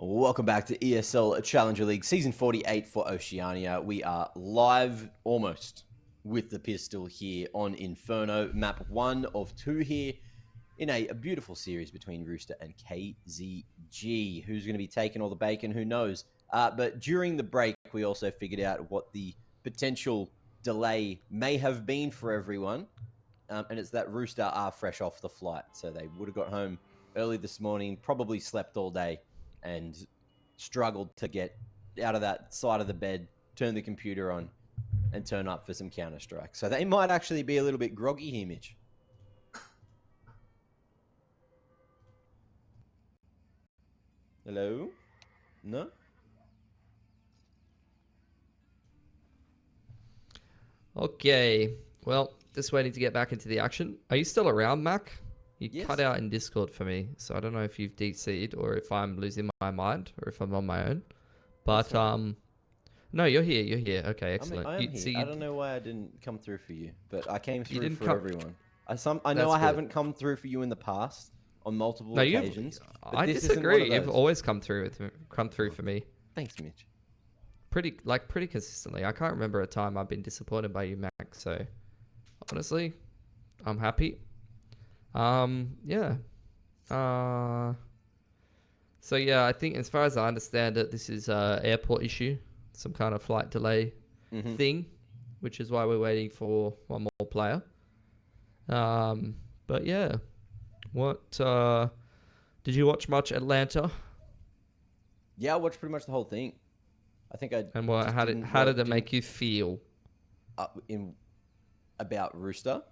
Welcome back to ESL Challenger League Season 48 for Oceania. We are live almost with the pistol here on Inferno. Map 1 of 2 here in a beautiful series between Rooster and KZG. Who's going to be taking all the bacon? Who knows? But during the break, we also figured out what the potential delay may have been for everyone. And it's that Rooster are fresh off the flight. So they would have got home early this morning, probably slept all day, and struggled to get out of that side of the bed, turn the computer on, and turn up for some Counter-Strike. So they might actually be a little bit groggy here, Mitch. Hello? No? Okay. Well, just waiting to get back into the action. Are you still around, Mac? You cut out in Discord for me, so I don't know if you've DC'd or if I'm losing my mind or if I'm on my own. But, no, you're here. You're here. Okay, excellent. I am here. So I don't know why I didn't come through for you, but I came through for everyone. I know That's I good. haven't come through for you in the past on multiple occasions. I disagree. You've always come through for me. Thanks, Mitch. Pretty consistently. I can't remember a time I've been disappointed by you, Mac. So, honestly, I'm happy. Yeah. So yeah, I think as far as I understand it, this is a airport issue, some kind of flight delay thing, which is why we're waiting for one more player. But yeah, what did you watch much Atlanta? Yeah, I watched pretty much the whole thing. I think I. And how did it make you feel? About Rooster?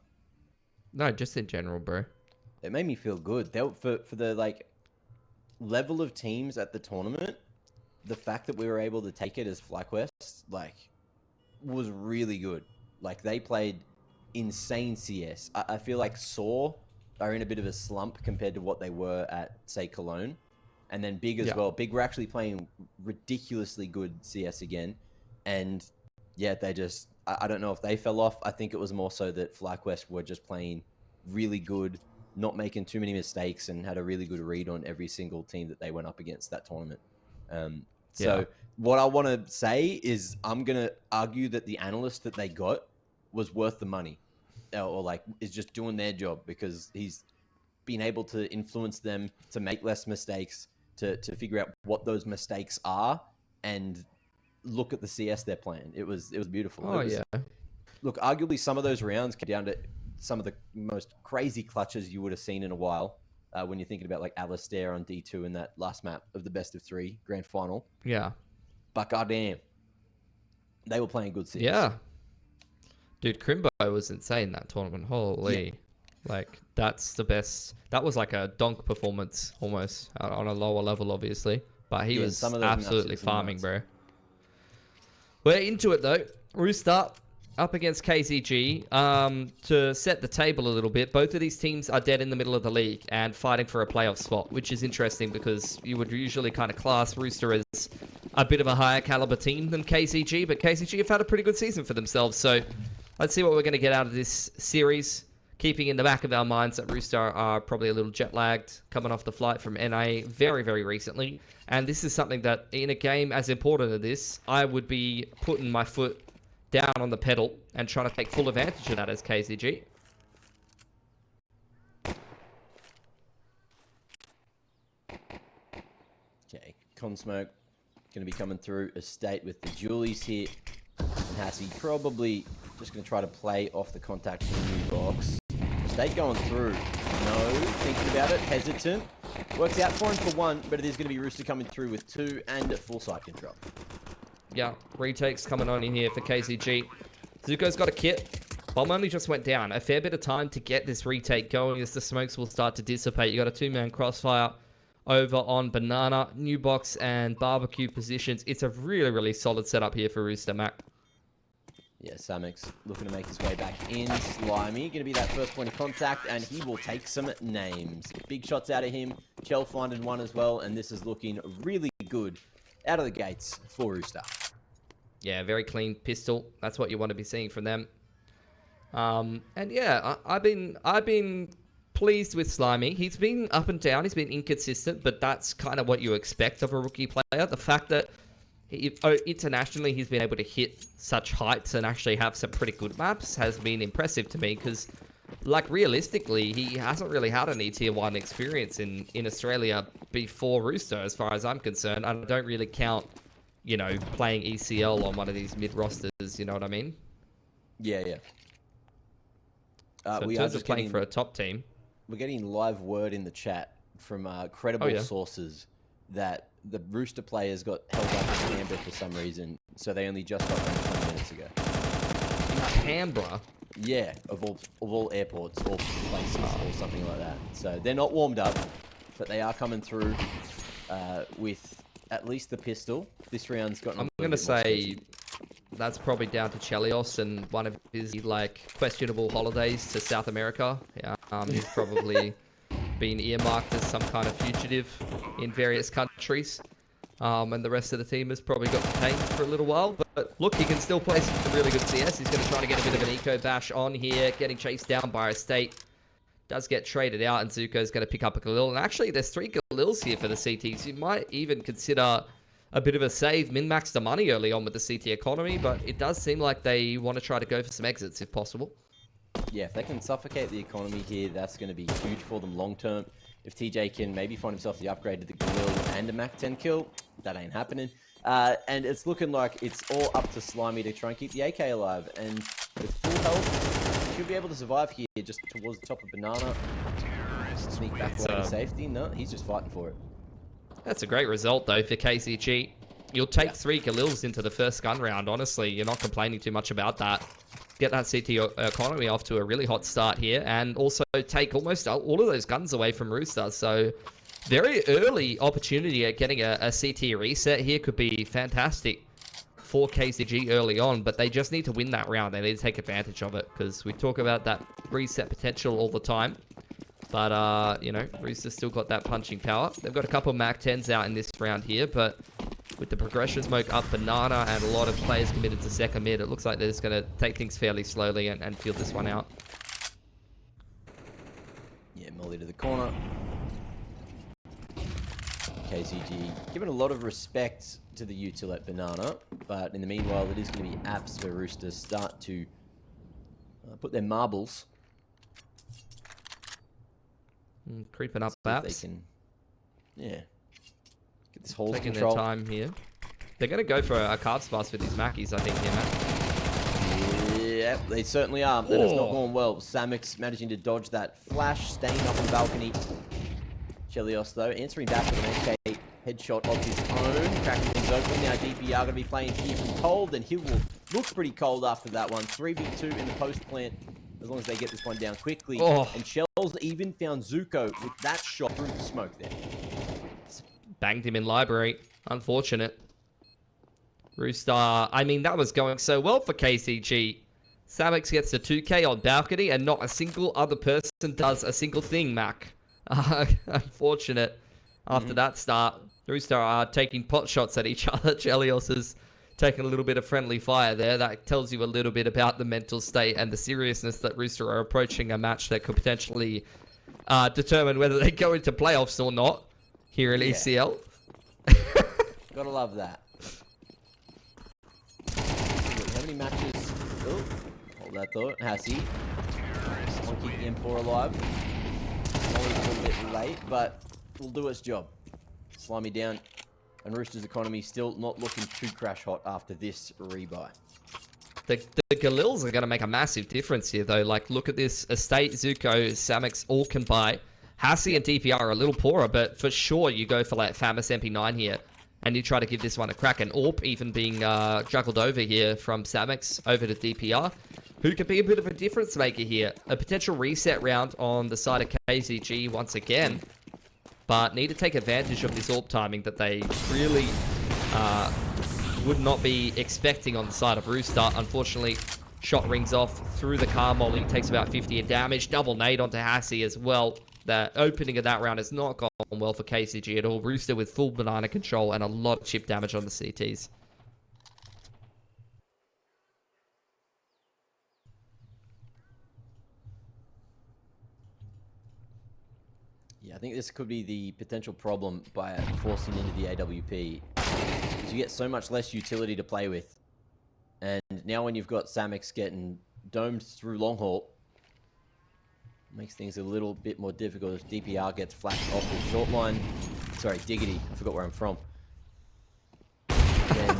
No, just in general, bro. It made me feel good. For the level of teams at the tournament, the fact that we were able to take it as FlyQuest was really good. They played insane CS. I feel like Saw are in a bit of a slump compared to what they were at, say, Cologne. And then Big as well. Big were actually playing ridiculously good CS again. And yeah, they just, I don't know if they fell off. I think it was more so that FlyQuest were just playing really good, not making too many mistakes, and had a really good read on every single team that they went up against that tournament. So what I want to say is I'm going to argue that the analyst that they got was worth the money, or is just doing their job, because he's been able to influence them to make less mistakes, to figure out what those mistakes are, and look at the CS they're playing. It was beautiful. Look, arguably some of those rounds came down to some of the most crazy clutches you would have seen in a while, when you're thinking about Alistair on D2 in that last map of the best of 3 grand final. Yeah. But goddamn, they were playing good CS. Yeah. Dude, Crimbo was insane that tournament. Holy. Yeah. That's the best. That was like a donk performance almost, on a lower level, obviously. But he was absolutely farming, bro. We're into it, though. Rooster up against KZG. To set the table a little bit, both of these teams are dead in the middle of the league and fighting for a playoff spot, which is interesting because you would usually kind of class Rooster as a bit of a higher caliber team than KZG, but KZG have had a pretty good season for themselves. So let's see what we're going to get out of this series, keeping in the back of our minds that Rooster are probably a little jet-lagged, coming off the flight from NA very, very recently. And this is something that, in a game as important as this, I would be putting my foot down on the pedal and trying to take full advantage of that as KZG. Okay, Consmoke going to be coming through Estate with the Julies here. And Hassie probably just going to try to play off the contact in the new box. Estate going through. No, thinking about it, hesitant. Works out for him for 1, but it is going to be Rooster coming through with 2 and full side control. Yeah, retakes coming on in here for KZG. Zuko's got a kit. Bomb only just went down. A fair bit of time to get this retake going as the smokes will start to dissipate. You got a 2-man crossfire over on Banana, New Box, and Barbecue positions. It's a really, really solid setup here for Rooster, Mac. Yeah, Samix looking to make his way back in. Slimy going to be that first point of contact, and he will take some names. Big shots out of him. Chell finding 1 as well, and this is looking really good out of the gates for Rooster. Yeah, very clean pistol. That's what you want to be seeing from them. And yeah, I've been pleased with Slimy. He's been up and down. He's been inconsistent, but that's kind of what you expect of a rookie player. The fact that internationally he's been able to hit such heights and actually have some pretty good maps has been impressive to me because, like, realistically, he hasn't really had any Tier 1 experience in Australia before Rooster, as far as I'm concerned. I don't really count, you know, playing ECL on one of these mid-rosters, you know what I mean? Yeah, yeah. So in terms of playing for a top team, we're getting live word in the chat from credible sources that the Rooster players got held up in Canberra for some reason, so they only just got done 20 minutes ago. In Canberra? Yeah, of all airports or places or something like that. So they're not warmed up, but they are coming through with at least the pistol. This round's got. I'm going to say that's probably down to Chelios and one of his, like, questionable holidays to South America. He's probably been earmarked as some kind of fugitive in various countries. And the rest of the team has probably got detained for a little while. But look, he can still play some really good CS. He's going to try to get a bit of an eco bash on here, getting chased down by a state. Does get traded out, and Zuko's going to pick up a Galil. And actually, there's 3 Galils here for the CTs. You might even consider a bit of a save, min-max the money early on with the CT economy, but it does seem like they want to try to go for some exits if possible. Yeah, if they can suffocate the economy here, that's going to be huge for them long term. If TJ can maybe find himself the upgrade to the Galil and a Mac 10 kill, that ain't happening. And it's looking like it's all up to Slimy to try and keep the AK alive. And with full health, he should be able to survive here just towards the top of Banana. Sneak back away to safety. No, he's just fighting for it. That's a great result, though, for KCG. You'll take 3 Galils into the first gun round, honestly. You're not complaining too much about that. Get that CT economy off to a really hot start here, and also take almost all of those guns away from Rooster. So, very early opportunity at getting a CT reset here could be fantastic for KCG early on, but they just need to win that round. They need to take advantage of it, because we talk about that reset potential all the time. But, you know, Rooster's still got that punching power. They've got a couple of Mac 10s out in this round here, but with the progression smoke up Banana and a lot of players committed to second mid, it looks like they're just going to take things fairly slowly and field this one out. Yeah, Molly to the corner. KCG giving a lot of respect to the util at Banana, but in the meanwhile, it is going to be apps for Rooster start to put their marbles. Creeping up so apps. They can, yeah. Get this hold taking control. their time here. They're going to go for a carb spice with these Mackies, I think, here, Matt. Yeah, they certainly are. And it's not going well. Samix managing to dodge that flash, staying up on the balcony. Chelios, though, answering back with an AK headshot of his own. Cracking things open. Now DPR going to be playing here from cold, and he will look pretty cold after that one. 3v2 in the post plant, as long as they get this one down quickly. And Shells even found Zuko with that shot through the smoke there. Banged him in library. Unfortunate. Rooster, I mean, that was going so well for KCG. Samix gets the 2K on balcony, and not a single other person does a single thing, Mac. Unfortunate. After that start, Rooster are taking pot shots at each other. Chelios is taking a little bit of friendly fire there. That tells you a little bit about the mental state and the seriousness that Rooster are approaching a match that could potentially determine whether they go into playoffs or not here in ECL. Gotta love that. How many matches? Oh, hold that thought. Hassie. One keeping M4 alive. Molly's a little bit late, but will do its job. Slimy down. And Rooster's economy still not looking too crash hot after this rebuy. The Galils are going to make a massive difference here, though. Like, look at this. Estate, Zuko, Samix all can buy. Hassie and DPR are a little poorer, but for sure you go for, like, Famous MP9 here. And you try to give this one a crack. And AWP even being juggled over here from Samix over to DPR, who could be a bit of a difference maker here. A potential reset round on the side of KCG once again. But need to take advantage of this AWP timing that they really would not be expecting on the side of Rooster. Unfortunately, shot rings off through the car molly. Takes about 50 in damage. Double nade onto Hassie as well. The opening of that round has not gone well for KCG at all. Rooster with full banana control and a lot of chip damage on the CTs. I think this could be the potential problem by forcing into the AWP. Because you get so much less utility to play with. And now when you've got Samix getting domed through long haul, makes things a little bit more difficult if DPR gets flashed off the short line. Sorry, Diggity. I forgot where I'm from. Then,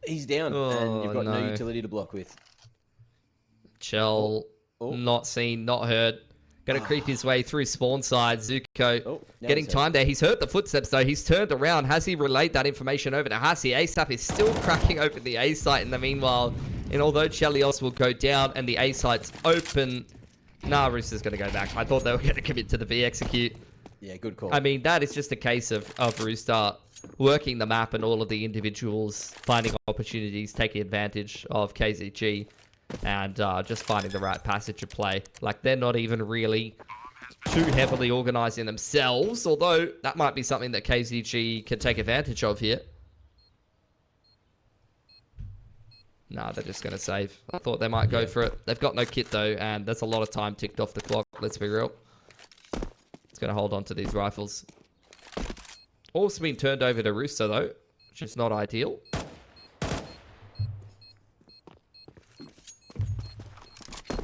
he's down, and you've got no utility to block with. Chell, not seen, not heard. Going to creep his way through spawn side. Zuko getting time there. He's heard the footsteps, though. He's turned around. Has he relayed that information over to Hasi? ASAP is still cracking open the A site in the meanwhile. And although Chelios will go down and the A site's open, nah, Rooster's going to go back. I thought they were going to commit to the B execute. Yeah, good call. I mean, that is just a case of Rooster working the map and all of the individuals finding opportunities, taking advantage of KZG, and just finding the right passage of play. Like, they're not even really too heavily organized in themselves, although that might be something that KZG can take advantage of here. Nah, they're just going to save. I thought they might go for it. They've got no kit, though, and that's a lot of time ticked off the clock, let's be real. It's going to hold on to these rifles. Also been turned over to Rooster, though, which is not ideal.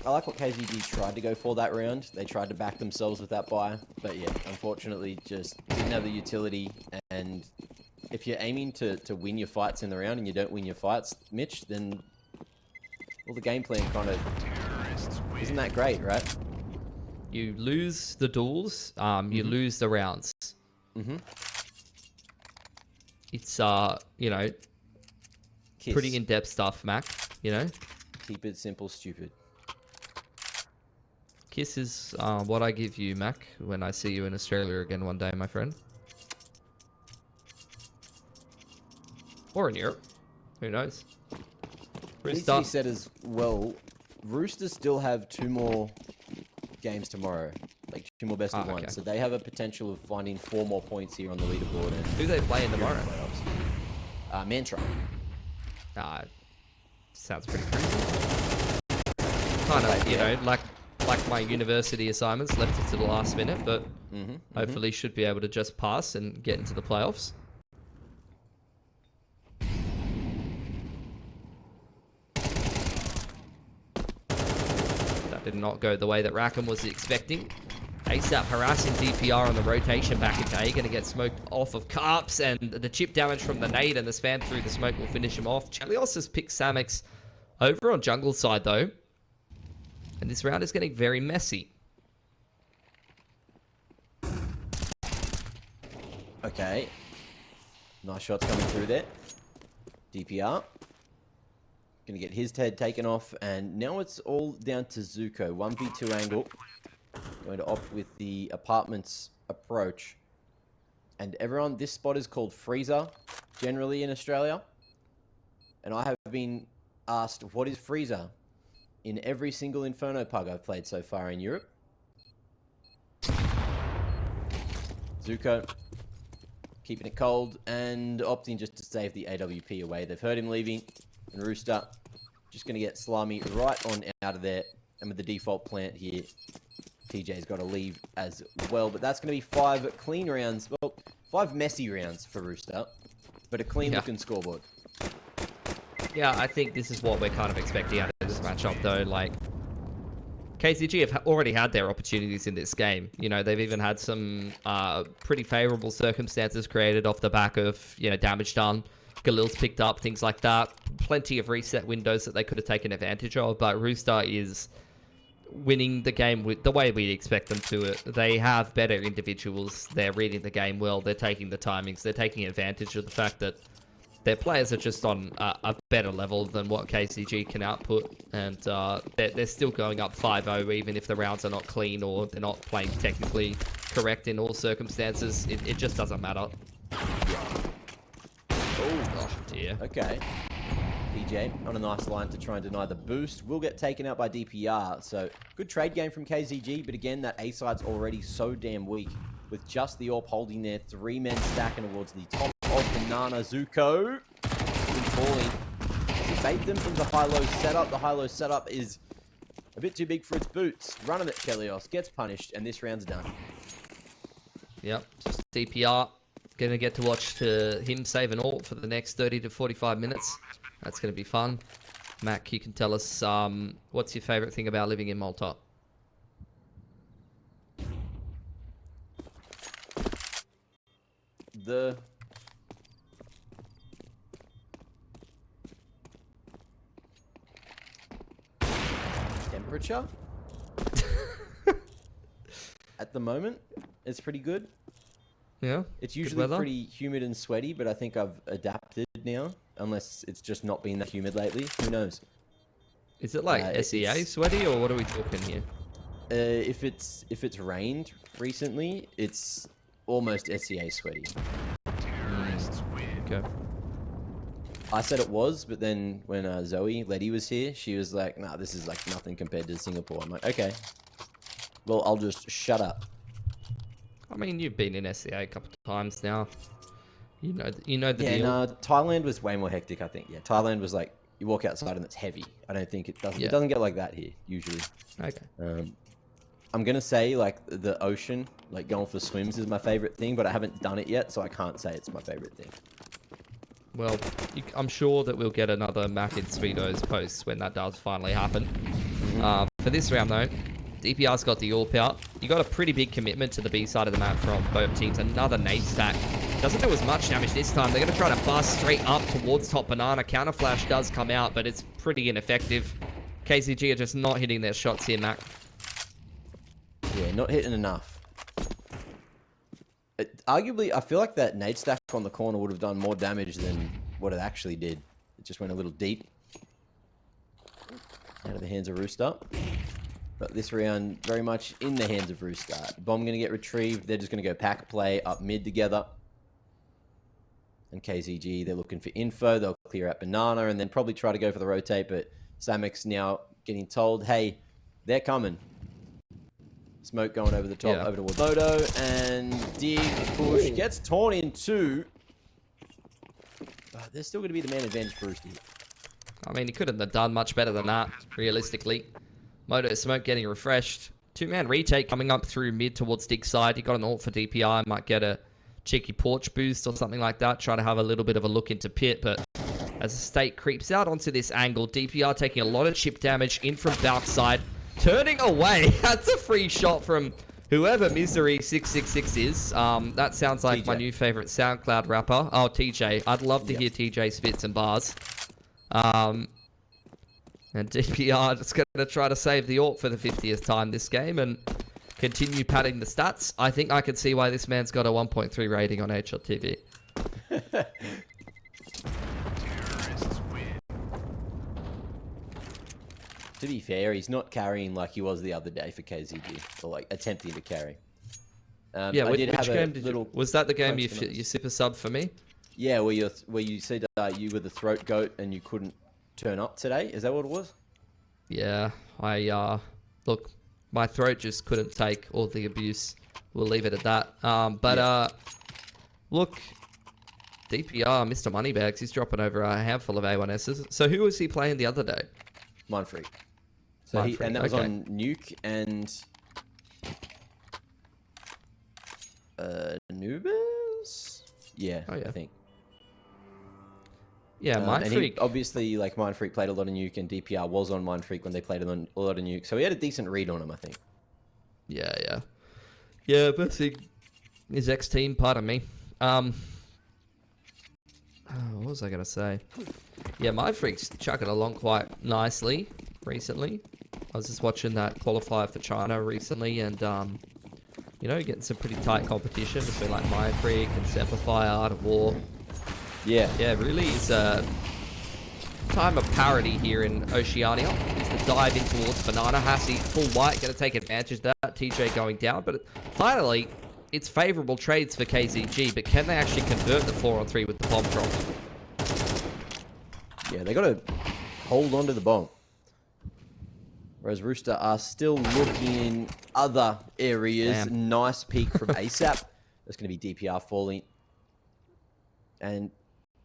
I like what KZG tried to go for that round. They tried to back themselves with that buy, but yeah, unfortunately just didn't have the utility. And if you're aiming to win your fights in the round and you don't win your fights, Mitch, then well, the game plan kind of isn't that great, right? You lose the duels, you lose the rounds. It's, you know, pretty in-depth stuff, Mac, you know? Keep it simple, stupid. Kiss is what I give you, Mac, when I see you in Australia again one day, my friend. Or in Europe. Who knows? Needs to be said as well, Roosters still have 2 more games tomorrow. Like 2 more best of one. So they have a potential of finding 4 more points here on the leaderboard. And who they playing tomorrow? Mantra. Sounds pretty crazy. Kind of, you know, like my university assignments, left it to the last minute, but hopefully should be able to just pass and get into the playoffs. That did not go the way that Rackham was expecting. ASAP harassing DPR on the rotation back into A, going to get smoked off of Carps, and the chip damage from the nade and the spam through the smoke will finish him off. Chelios has picked Samix over on jungle side, though. And this round is getting very messy. Okay. Nice shots coming through there. DPR. Gonna get his head taken off, and now it's all down to Zuko. 1v2 angle. Going to opt with the apartments approach. And everyone, this spot is called Freezer, generally in Australia. And I have been asked, what is Freezer? In every single Inferno pug I've played so far in Europe. Zuko keeping it cold and opting just to save the AWP away. They've heard him leaving, and Rooster just going to get Slimy right on out of there. And with the default plant here, TJ's got to leave as well. But that's going to be 5 clean rounds. Well, 5 messy rounds for Rooster, but a clean-looking scoreboard. Yeah, I think this is what we're kind of expecting out of this matchup, though. Like, KCG have already had their opportunities in this game. You know, they've even had some pretty favorable circumstances created off the back of, you know, damage done. Galil's picked up, things like that. Plenty of reset windows that they could have taken advantage of, but Rooster is winning the game with the way we expect them to. They have better individuals. They're reading the game well. They're taking the timings. They're taking advantage of the fact that their players are just on a better level than what KCG can output, and they're still going up 5-0 even if the rounds are not clean or they're not playing technically correct in all circumstances. It just doesn't matter. Oh dear. Okay. PJ on a nice line to try and deny the boost. Will get taken out by DPR, so good trade game from KZG, but again, that A side's already so damn weak with just the AWP holding there. 3 men stacking towards the top of Banana. Zuko falling. Does he bait them in the high-low setup? The high-low setup is a bit too big for its boots. Running at Kelios, gets punished, and this round's done. Yep, just DPR. Gonna get to watch him save an ult for the next 30 to 45 minutes. That's gonna be fun. Mac, you can tell us what's your favorite thing about living in Malta? The temperature at the moment is pretty good. Yeah, it's usually pretty humid and sweaty, but I think I've adapted now, unless it's just not been that humid lately. Who knows? Is it like SEA sweaty, or what are we talking here? If it's rained recently, it's almost SEA sweaty. Okay. I said it was, but then when Zoe Letty was here, she was like, "Nah, this is like nothing compared to Singapore." I'm like, "Okay, well, I'll just shut up." I mean, you've been in SEA a couple of times now. You know the deal. Yeah, no, Thailand was way more hectic, I think. Yeah, Thailand was like, you walk outside and it's heavy. I don't think it doesn't. Yeah. It doesn't get like that here usually. Okay. I'm gonna say like the ocean, like going for swims is my favorite thing, but I haven't done it yet, so I can't say it's my favorite thing. Well, I'm sure that we'll get another Mac in Speedos post when that does finally happen. For this round though, DPR's got the AWP out. You got a pretty big commitment to the B side of the map from both teams. Another nade stack. Doesn't do as much damage this time. They're going to try to bust straight up towards top banana. Counter flash does come out, but it's pretty ineffective. KCG are just not hitting their shots here, Mac. Yeah, not hitting enough. Arguably, I feel like that nade stack on the corner would have done more damage than what it actually did. It just went a little deep. Out of the hands of Rooster. But this round, very much in the hands of Rooster. Bomb going to get retrieved. They're just going to go pack play up mid together. And KZG, they're looking for info. They'll clear out banana and then probably try to go for the rotate. But Samek's now getting told, hey, they're coming. Smoke going over the top, over towards Moto. And dig, push, gets torn in two. But there's still going to be the man advantage for Rooster. I mean, he couldn't have done much better than that, realistically. Moto Smoke getting refreshed. Two-man retake coming up through mid towards dig side. He got an ult for DPI. Might get a cheeky porch boost or something like that. Try to have a little bit of a look into pit. But as the state creeps out onto this angle, DPR taking a lot of chip damage in from Balk side. Turning away. That's a free shot from whoever Misery666 is. That sounds like TJ. My new favorite SoundCloud rapper. Oh, TJ. I'd love to hear TJ spit some bars. And DPR just going to try to save the AWP for the 50th time this game and continue padding the stats. I think I can see why this man's got a 1.3 rating on HLTV. To be fair, he's not carrying like he was the other day for KZG, or like attempting to carry. Yeah, which game did you... Was that the game you super sub for me? Yeah, where you said you were the throat goat and you couldn't turn up today. Is that what it was? Yeah, look, my throat just couldn't take all the abuse. We'll leave it at that. Look, DPR, Mr. Moneybags, he's dropping over a handful of A1Ss. So who was he playing the other day? Mindfreak. So and that was on Nuke and Anubis? Yeah, I think. Yeah, Mindfreak. Obviously, like, Mindfreak played a lot of Nuke, and DPR was on Mindfreak when they played a lot of Nuke. So he had a decent read on him, I think. Yeah. Yeah, but his ex-team, pardon me. What was I going to say? Yeah, Mindfreak's chucking along quite nicely recently. I was just watching that qualifier for China recently, and, you know, getting some pretty tight competition between, like, Mindfreak and Semperfire, Art of War. Yeah, really is a time of parity here in Oceania. It's the dive in towards Banana. Hassi full white, going to take advantage of that. TJ going down, but finally, it's favourable trades for KZG, but can they actually convert the 4-on-3 with the bomb drop? Yeah, they got to hold on to the bomb. Whereas Rooster are still looking in other areas. Damn. Nice peek from ASAP. That's going to be DPR falling. And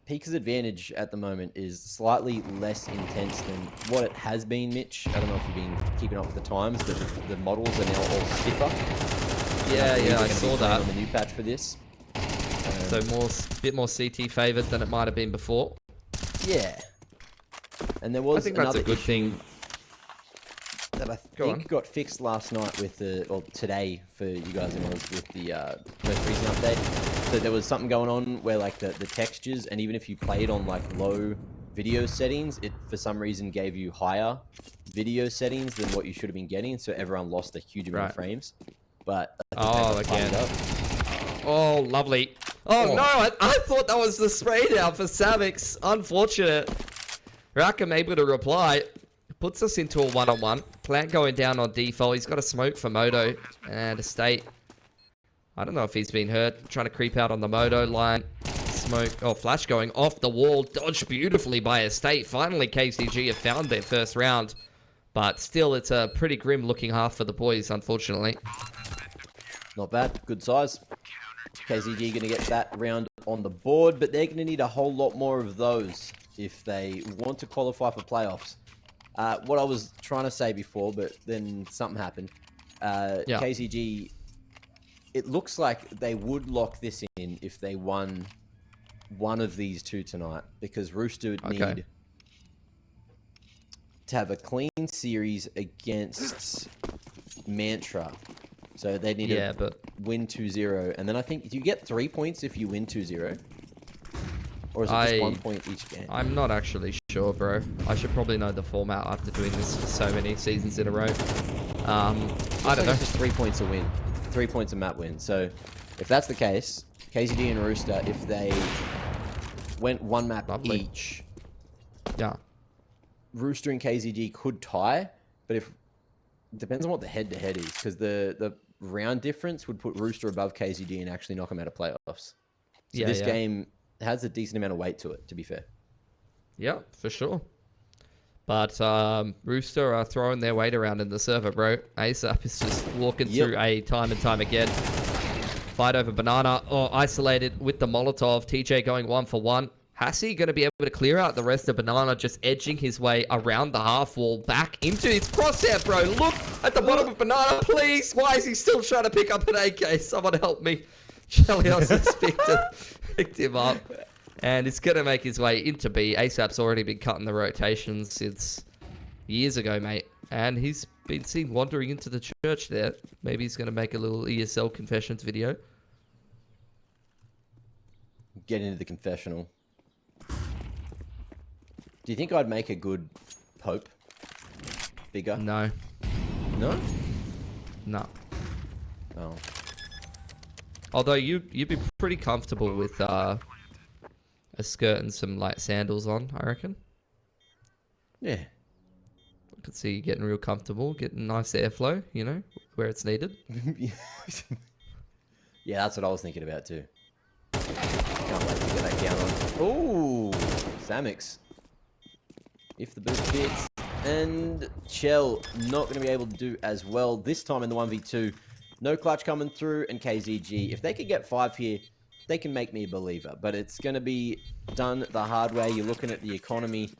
Pika's advantage at the moment is slightly less intense than what it has been, Mitch. I don't know if you've been keeping up with the times, but the models are now all stiffer. Yeah, I saw that. On the new patch for this. So bit more CT favored than it might have been before. Yeah. And there was I think that's a good thing that I think got fixed last night with today for you guys and us with the most recent update. So there was something going on where like the textures, and even if you played on like low video settings, it for some reason gave you higher video settings than what you should have been getting. So everyone lost a huge amount of frames. But again. Oh, lovely. Oh no, I thought that was the spray down for Savix. Unfortunate. Rackham able to reply. Puts us into a one-on-one. Plant going down on default. He's got a smoke for Moto and Estate. I don't know if he's been hurt. Trying to creep out on the Moto line. Smoke. Oh, flash going off the wall. Dodged beautifully by Estate. Finally, KCG have found their first round. But still, it's a pretty grim looking half for the boys, unfortunately. Not bad. Good size. KCG going to get that round on the board, but they're going to need a whole lot more of those if they want to qualify for playoffs. What I was trying to say before, but then something happened. KCG, it looks like they would lock this in if they won one of these two tonight, because Rooster would need to have a clean series against Mantra. So they need to win 2-0. And then I think, do you get 3 points if you win 2-0? Or is it just 1 point each game? I'm not actually sure, bro. I should probably know the format after doing this for so many seasons in a row. I don't know. It's just 3 points a win. 3 points a map win. So if that's the case, KCD and Rooster, if they went one map each, Rooster and KZG could tie, but if it depends on what the head-to-head is, because the round difference would put Rooster above KZG and actually knock them out of playoffs. So this game has a decent amount of weight to it, to be fair. Yeah, for sure. But Rooster are throwing their weight around in the server, bro. ASAP is just walking through A time and time again. Fight over Banana. Oh, isolated with the Molotov. TJ going 1 for 1. Hassie going to be able to clear out the rest of Banana, just edging his way around the half wall back into his crosshair, bro. Look at the bottom of Banana, please. Why is he still trying to pick up an AK? Someone help me. Chelios has picked him up. And it's going to make his way into B. ASAP's already been cutting the rotations since years ago, mate. And he's been seen wandering into the church there. Maybe he's going to make a little ESL confessions video. Get into the confessional. Do you think I'd make a good Pope figure? No. No? No. Oh. Although you'd be pretty comfortable with a skirt and some light sandals on, I reckon. Yeah. I could see you getting real comfortable, getting nice airflow, you know, where it's needed. Yeah, that's what I was thinking about too. Can't wait to get that gown on. Ooh, Samix. If the boost fits. And Chell not going to be able to do as well this time in the 1v2. No clutch coming through, and KZG. If they could get 5 here, they can make me a believer. But it's going to be done the hard way. You're looking at the economy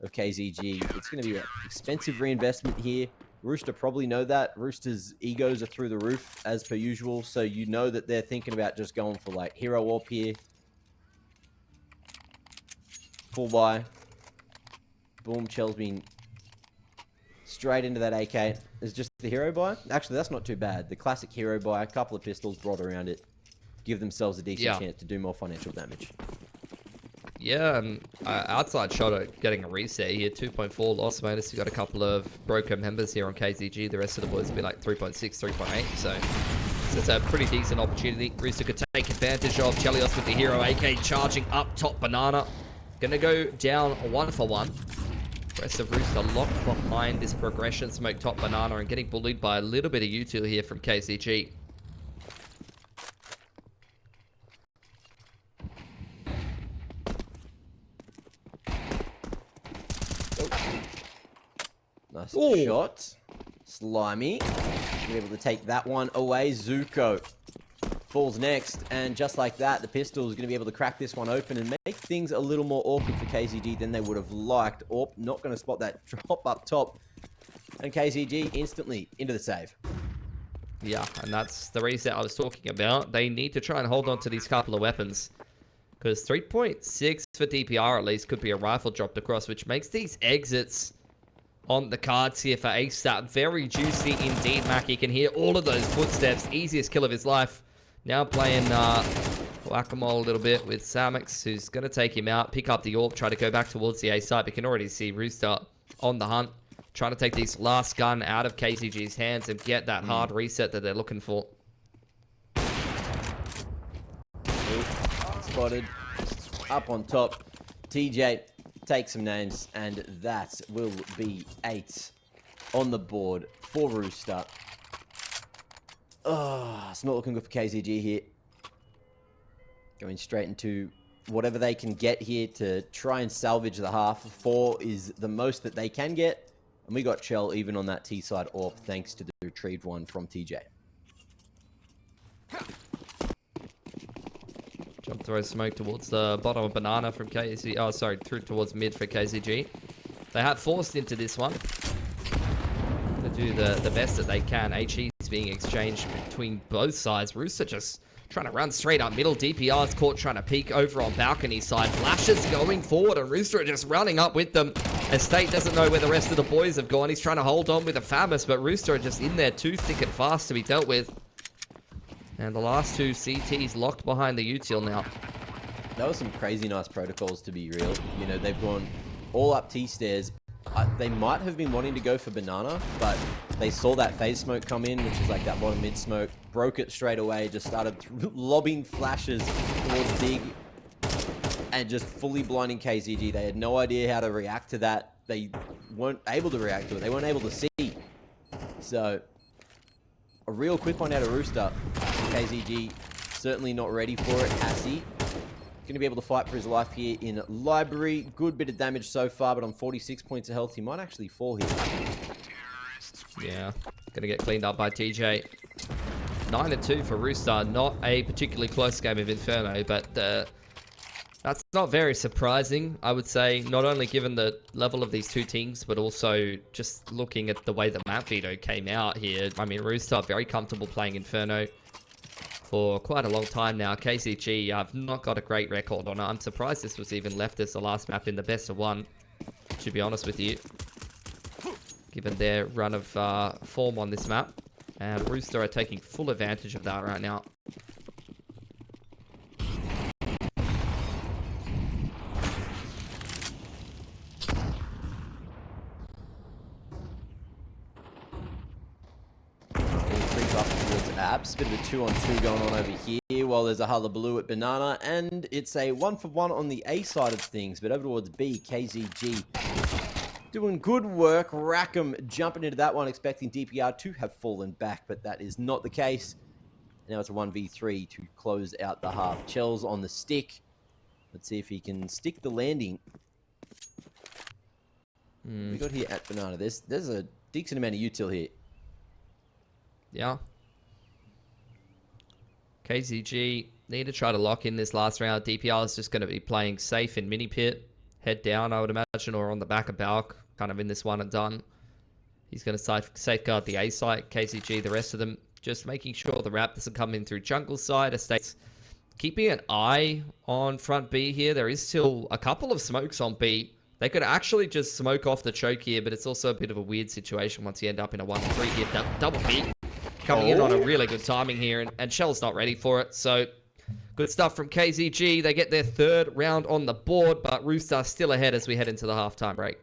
of KZG. It's going to be an expensive reinvestment here. Rooster probably know that. Rooster's egos are through the roof, as per usual. So you know that they're thinking about just going for, like, hero op here. Full buy. Boom, Chell's been straight into that AK. It's just the hero buy. Actually, that's not too bad. The classic hero buy, a couple of pistols brought around it. Give themselves a decent chance to do more financial damage. Yeah, and outside shot at getting a reset here. 2.4 loss bonus. You got a couple of broker members here on KZG. The rest of the boys will be like 3.6, 3.8. So it's a pretty decent opportunity. Rooster could take advantage of. Chelios with the hero AK charging up top. Banana gonna go down 1 for 1. Rest of Rooster locked behind this progression. Smoke top Banana and getting bullied by a little bit of util here from KCG. Nice shot. Slimy. Be able to take that one away. Zuko falls next, and just like that, the Pistol is going to be able to crack this one open and make things a little more awkward for KZG than they would have liked. Orp not going to spot that drop up top, and KZG instantly into the save. Yeah, and that's the reset I was talking about. They need to try and hold on to these couple of weapons, because 3.6 for DPR at least could be a rifle dropped across, which makes these exits on the cards here for ASAP very juicy indeed. Mackie can hear all of those footsteps. Easiest kill of his life. Now playing whack-a-mole a little bit with Samix, who's going to take him out, pick up the AWP, try to go back towards the A site. We can already see Rooster on the hunt, trying to take this last gun out of KZG's hands and get that hard reset that they're looking for. Spotted. Up on top. TJ take some names, and that will be 8 on the board for Rooster. Oh, it's not looking good for KZG here. Going straight into whatever they can get here to try and salvage the half. 4 is the most that they can get. And we got Chell even on that T-side AWP thanks to the retrieved one from TJ. Jump throw smoke towards the bottom of Banana from KZG. Oh, sorry, through towards mid for KZG. They have forced into this one. They do the best that they can. HE is being exchanged between both sides. Rooster just trying to run straight up middle. DPR's caught trying to peek over on balcony side. Flashes going forward, and Rooster just running up with them. Estate doesn't know where the rest of the boys have gone. He's trying to hold on with a Famus, but Rooster are just in there too thick and fast to be dealt with. And the last 2 CTs locked behind the util now. That was some crazy nice protocols, to be real. You know, they've gone all up T-stairs. They might have been wanting to go for Banana, but they saw that phase smoke come in, which is like that bottom mid smoke, broke it straight away, just started lobbing flashes towards Big, and just fully blinding KZG. They had no idea how to react to that. They weren't able to react to it. They weren't able to see. So, a real quick one out of Rooster. KZG certainly not ready for it. Hassie going to be able to fight for his life here in Library. Good bit of damage so far, but on 46 points of health, he might actually fall here. Yeah, going to get cleaned up by TJ. 9-2 for Rooster. Not a particularly close game of Inferno, but that's not very surprising, I would say. Not only given the level of these two teams, but also just looking at the way the map veto came out here. I mean, Rooster very comfortable playing Inferno for quite a long time now. KCG have not got a great record on it. I'm surprised this was even left as the last map in the best of 1, to be honest with you, given their run of form on this map. And Rooster are taking full advantage of that right now. Bit of a 2-on-2 going on over here while there's a hullabaloo at Banana, and it's a 1-for-1 on the A side of things, but over towards B, KZG doing good work. Rackham jumping into that one, expecting DPR to have fallen back, but that is not the case. Now it's a 1v3 to close out the half. Chell's on the stick. Let's see if he can stick the landing. We got here at Banana. There's a decent amount of util here. Yeah. KZG need to try to lock in this last round. DPR is just going to be playing safe in mini pit. Head down, I would imagine, or on the back of Balk, kind of in this one and done. He's going to safeguard the A site. KZG, the rest of them, just making sure the wrap doesn't come in through jungle side. Estates keeping an eye on front B here. There is still a couple of smokes on B. They could actually just smoke off the choke here, but it's also a bit of a weird situation once you end up in a 1-3 here. Double B. Coming in on a really good timing here, and Shell's not ready for it. So, good stuff from KZG. They get their 3rd round on the board, but Rooster still ahead as we head into the halftime break.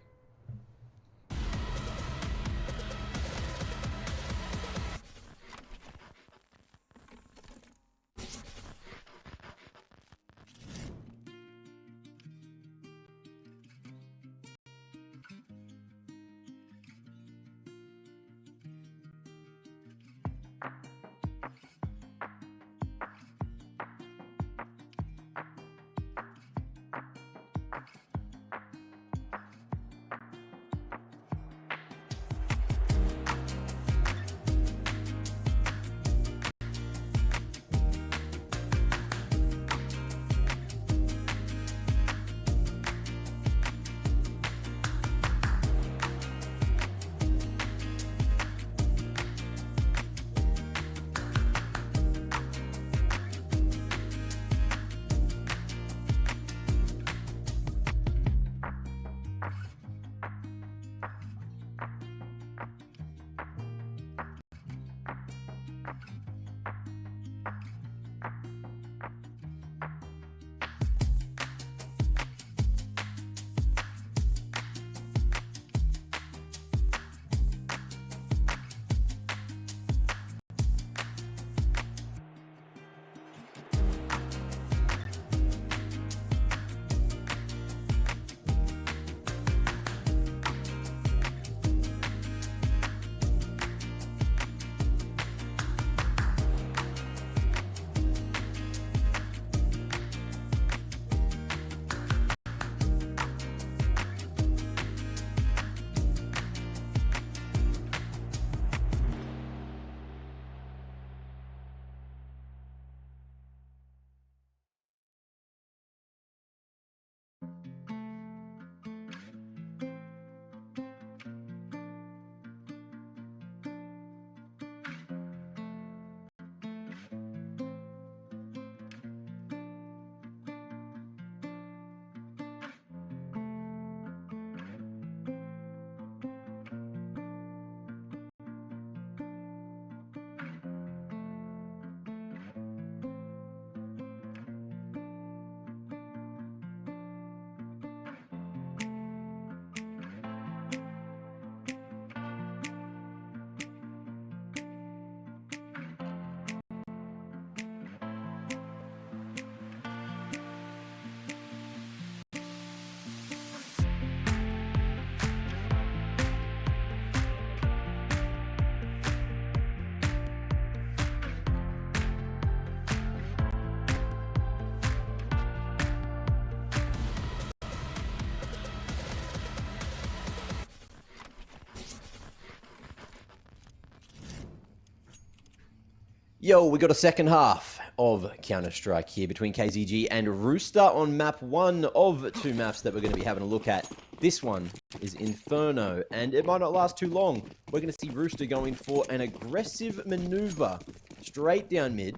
Yo, we got a second half of Counter-Strike here between KZG and Rooster on map 1 of 2 maps that we're going to be having a look at. This one is Inferno, and it might not last too long. We're going to see Rooster going for an aggressive maneuver straight down mid.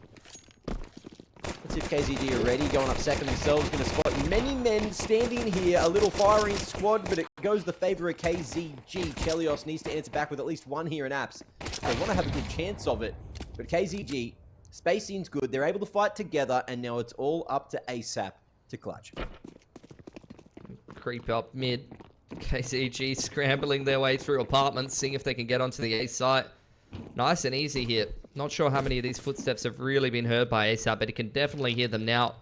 Let's see if KZG are ready, going up second themselves. Going to spot many men standing here. A little firing squad, but it goes the favor of KZG. Chelios needs to answer back with at least one here in apps. They want to have a good chance of it. But KZG, spacing's good. They're able to fight together, and now it's all up to ASAP to clutch. Creep up mid. KZG scrambling their way through apartments, seeing if they can get onto the A site. Nice and easy here. Not sure how many of these footsteps have really been heard by ASAP, but he can definitely hear them now.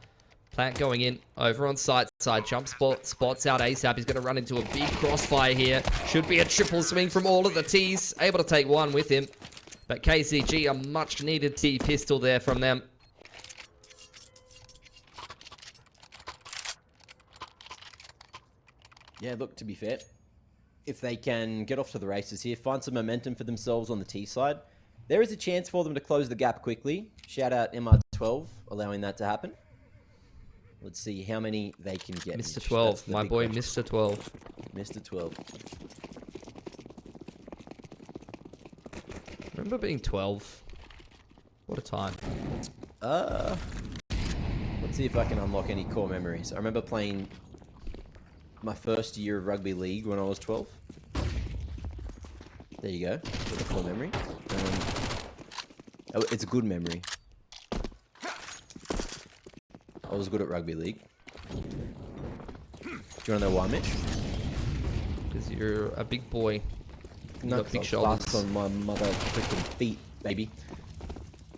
Plant going in, over on side, jump spots out ASAP. He's going to run into a big crossfire here. Should be a triple swing from all of the T's. Able to take one with him. But KZG, a much needed T pistol there from them. Yeah, look, to be fair, if they can get off to the races here, find some momentum for themselves on the T side, there is a chance for them to close the gap quickly. Shout out MR12, allowing that to happen. Let's see how many they can get. Mr. 12, my boy, question. Mr. 12. Mr. 12. Remember being 12? What a time. Let's see if I can unlock any core memories. I remember playing my first year of rugby league when I was 12. There you go. With a core memory. Oh, it's a good memory. I was good at rugby league. Do you want to know why, Mitch? Because you're a big boy. No, got big shoulders. Fast on my mother freaking feet, baby.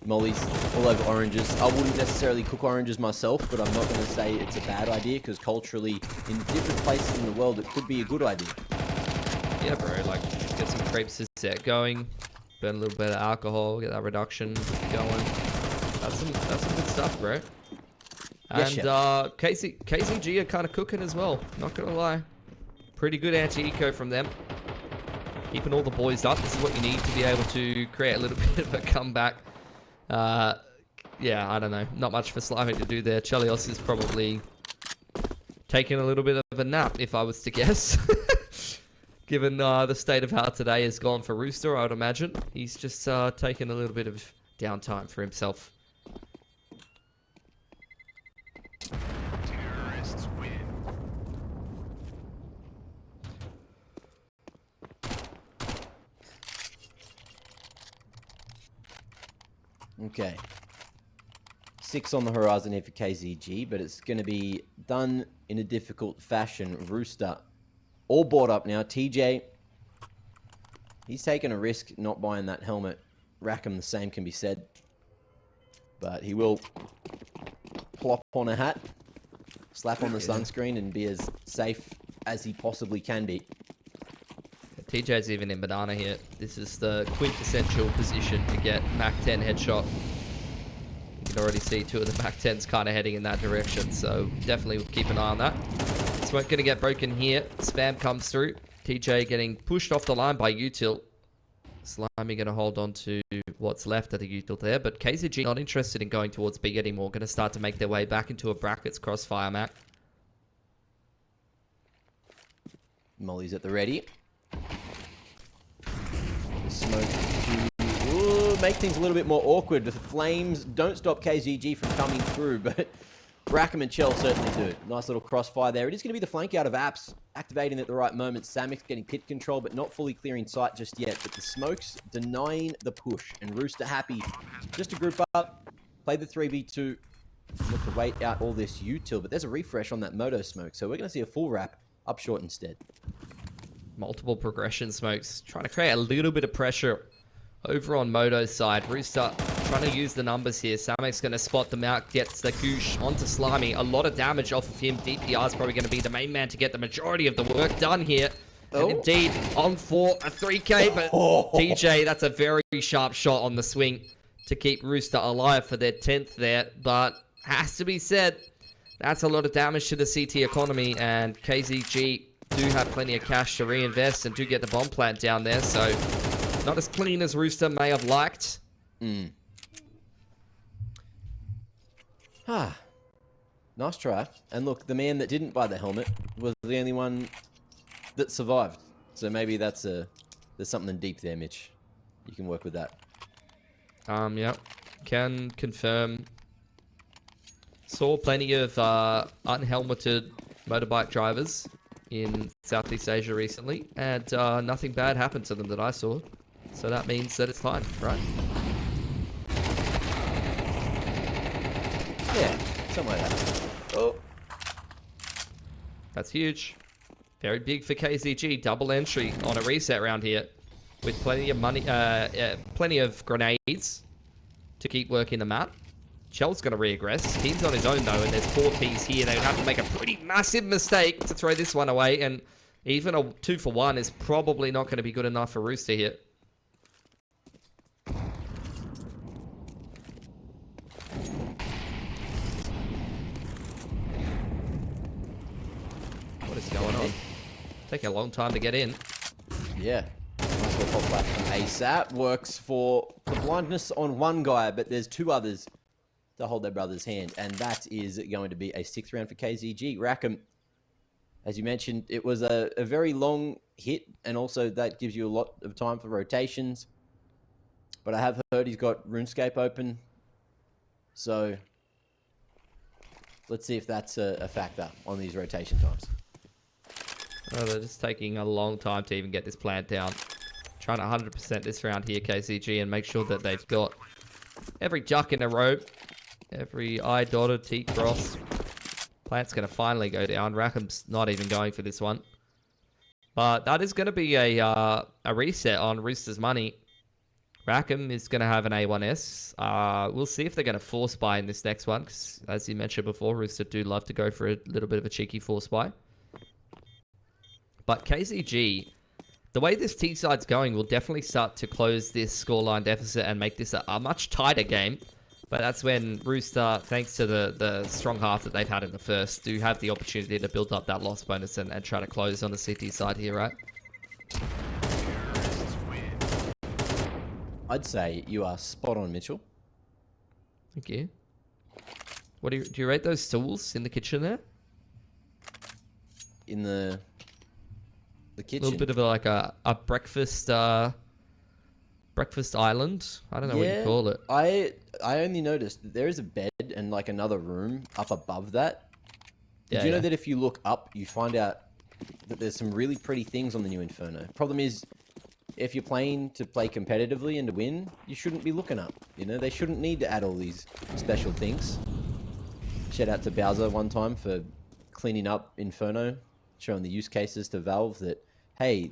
Molly's all over oranges. I wouldn't necessarily cook oranges myself, but I'm not going to say it's a bad idea, because culturally, in different places in the world, it could be a good idea. Yeah, bro, like, get some crepes set going, burn a little bit of alcohol, get that reduction going. That's some good stuff, bro. Yes, And KZG are kind of cooking as well, not going to lie. Pretty good anti-eco from them. Keeping all the boys up. This is what you need to be able to create a little bit of a comeback. Yeah, I don't know. Not much for Slimy to do there. Chelios is probably taking a little bit of a nap, if I was to guess. Given the state of how today has gone for Rooster, I would imagine. He's just taking a little bit of downtime for himself. Terrorists win. Okay. 6 on the horizon here for KZG, but it's going to be done in a difficult fashion. Rooster, all bought up now. TJ, he's taking a risk not buying that helmet. Rackham, the same can be said. But he will plop on a hat, slap on the sunscreen, and be as safe as he possibly can be. TJ's even in banana here. This is the quintessential position to get Mac 10 headshot. You can already see 2 of the Mac 10s kind of heading in that direction, so definitely keep an eye on that. Smoke going to get broken here. Spam comes through. TJ getting pushed off the line by Util. Slimy going to hold on to what's left of the Util there, but KZG not interested in going towards B anymore. Going to start to make their way back into a brackets crossfire map. Molly's at the ready. Smoke to make things a little bit more awkward. The flames don't stop KZG from coming through, but Rackham and Chell certainly do. Nice little crossfire there. It is going to be the flank out of Apps, activating at the right moment. Samix getting pit control, but not fully clearing sight just yet. But the smokes denying the push, and Rooster happy just to group up, play the 3v2, look to wait out all this util. But there's a refresh on that Moto smoke, so we're going to see a full wrap up short instead. Multiple progression smokes, trying to create a little bit of pressure over on Moto's side. Rooster trying to use the numbers here. Samek's going to spot them out, gets the Koosh onto Slimy. A lot of damage off of him. DPR is probably going to be the main man to get the majority of the work done here. And indeed, on for a 3k, but TJ, that's a very sharp shot on the swing to keep Rooster alive for their 10th there. But has to be said, that's a lot of damage to the CT economy, and KZG do have plenty of cash to reinvest and do get the bomb plant down there, so not as clean as Rooster may have liked. Ah, nice try. And look, the man that didn't buy the helmet was the only one that survived. So maybe there's something deep there, Mitch. You can work with that. Yep. Can confirm. Saw plenty of unhelmeted motorbike drivers in Southeast Asia recently, and nothing bad happened to them that I saw. So that means that it's fine, right? Yeah, something like that. Oh. That's huge. Very big for KZG. Double entry on a reset round here, with plenty of money, plenty of grenades to keep working the map. Shell's going to regress. He's on his own, though, and there's 4 Ts here. They would have to make a pretty massive mistake to throw this one away, and even a 2-for-1 is probably not going to be good enough for Rooster here. What is going on? Taking a long time to get in. Yeah. Nice little pop flash from ASAP. Works for the blindness on one guy, but there's 2 others to hold their brother's hand, and that is going to be a 6th round for KZG. Rackham, as you mentioned, it was a very long hit, and also that gives you a lot of time for rotations. But I have heard he's got RuneScape open, so let's see if that's a factor on these rotation times. Oh, they're just taking a long time to even get this plant down. Trying to 100% this round here, KCG, and make sure that they've got every duck in a row. Every I dotted, T cross. Plant's going to finally go down. Rackham's not even going for this one. But that is going to be a reset on Rooster's money. Rackham is going to have an A1S. We'll see if they're going to force buy in this next one. Because as you mentioned before, Rooster do love to go for a little bit of a cheeky force buy. But KZG, the way this T side's going will definitely start to close this scoreline deficit and make this a much tighter game. But that's when Rooster, thanks to the strong half that they've had in the first, do have the opportunity to build up that loss bonus and try to close on the CT side here, right? I'd say you are spot on, Mitchell. Thank you. What do you rate those stools in the kitchen there? In the kitchen? A little bit of a breakfast breakfast island. I don't know what you call it. I only noticed that there is a bed and like another room up above that. Did you know that if you look up, you find out that there's some really pretty things on the new Inferno? Problem is, if you're playing to play competitively and to win, you shouldn't be looking up. You know, they shouldn't need to add all these special things. Shout out to Bowser one time for cleaning up Inferno, showing the use cases to Valve that, hey,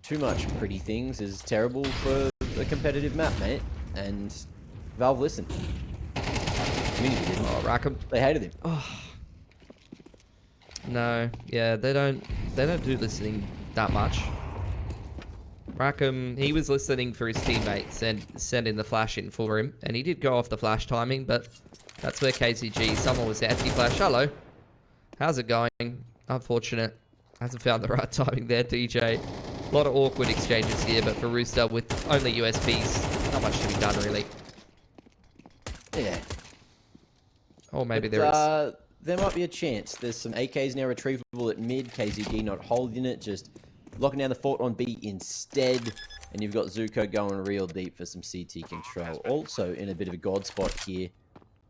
too much pretty things is terrible for a competitive map, mate. And Valve listened. Community didn't. Oh, Rackham. They hated him. Oh. No, yeah, they don't do listening that much. Rackham, he was listening for his teammates and sending the flash in for him, and he did go off the flash timing, but that's where KCG, someone was anti-flash. Hello. How's it going? Unfortunate. Hasn't found the right timing there, DJ. A lot of awkward exchanges here, but for Rooster, with only USPs, not much to be done, really. Yeah. Or maybe there is. There might be a chance. There's some AKs now retrievable at mid. KZG not holding it, just locking down the fort on B instead. And you've got Zuko going real deep for some CT control. Also in a bit of a god spot here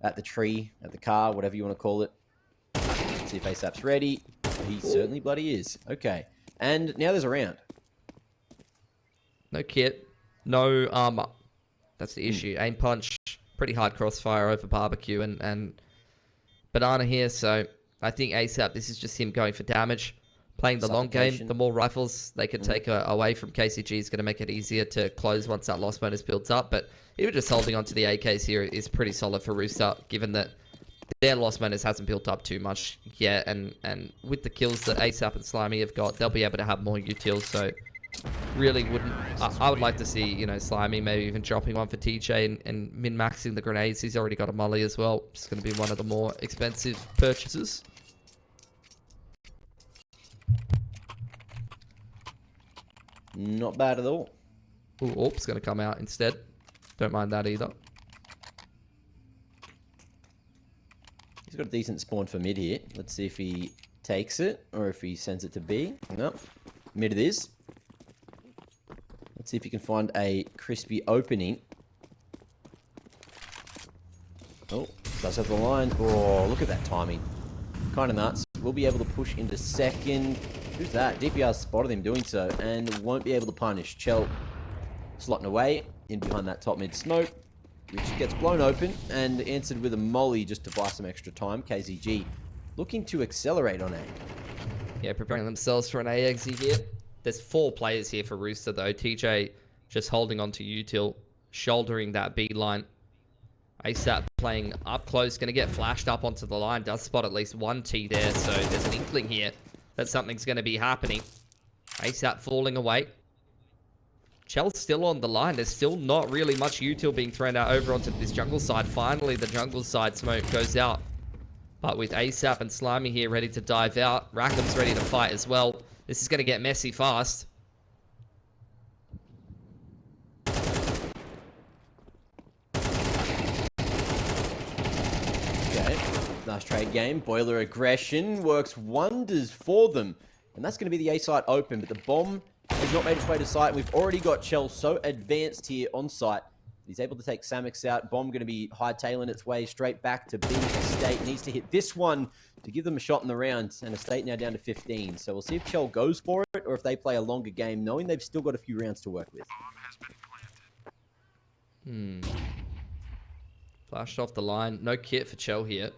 at the tree, at the car, whatever you want to call it. Let's see if ASAP's ready. He certainly bloody is. Okay. And now there's a round. No kit, no armor. That's the issue. Aim punch, pretty hard crossfire over barbecue and banana here. So I think ASAP, this is just him going for damage, playing the long game. The more rifles they can take away from KCG is going to make it easier to close once that loss bonus builds up. But even just holding on to the AKs here is pretty solid for Rooster, given that their loss bonus hasn't built up too much yet. And with the kills that ASAP and Slimy have got, they'll be able to have more utils. So really wouldn't... I would like to see, you know, Slimy maybe even dropping one for TJ and min-maxing the grenades. He's already got a molly as well. It's going to be one of the more expensive purchases. Not bad at all. Ooh, AWP's going to come out instead. Don't mind that either. He's got a decent spawn for mid here. Let's see if he takes it or if he sends it to B. No, mid it is. Let's see if he can find a crispy opening. Oh, does have the line. Oh, look at that timing. Kind of nuts. We'll be able to push into second. Who's that? DPR spotted him doing so and won't be able to punish. Chell slotting away in behind that top mid smoke, which gets blown open and answered with a molly just to buy some extra time. KZG looking to accelerate on A. Yeah, preparing themselves for an A exit here. There's 4 players here for Rooster, though. TJ just holding on to Util, shouldering that B line. ASAP playing up close, going to get flashed up onto the line. Does spot at least one T there, so there's an inkling here that something's going to be happening. ASAP falling away. Chell's still on the line. There's still not really much util being thrown out over onto this jungle side. Finally, the jungle side smoke goes out. But with ASAP and Slimy here ready to dive out, Rackham's ready to fight as well. This is going to get messy fast. Okay, nice trade game. Boiler aggression works wonders for them. And that's going to be the A site open, but the bomb has not made its way to site. We've already got Chell so advanced here on site. He's able to take Samix out. Bomb going to be hightailing its way straight back to B. Estate needs to hit this one to give them a shot in the round. And Estate now down to 15. So we'll see if Chell goes for it or if they play a longer game, knowing they've still got a few rounds to work with. Flashed off the line. No kit for Chell here.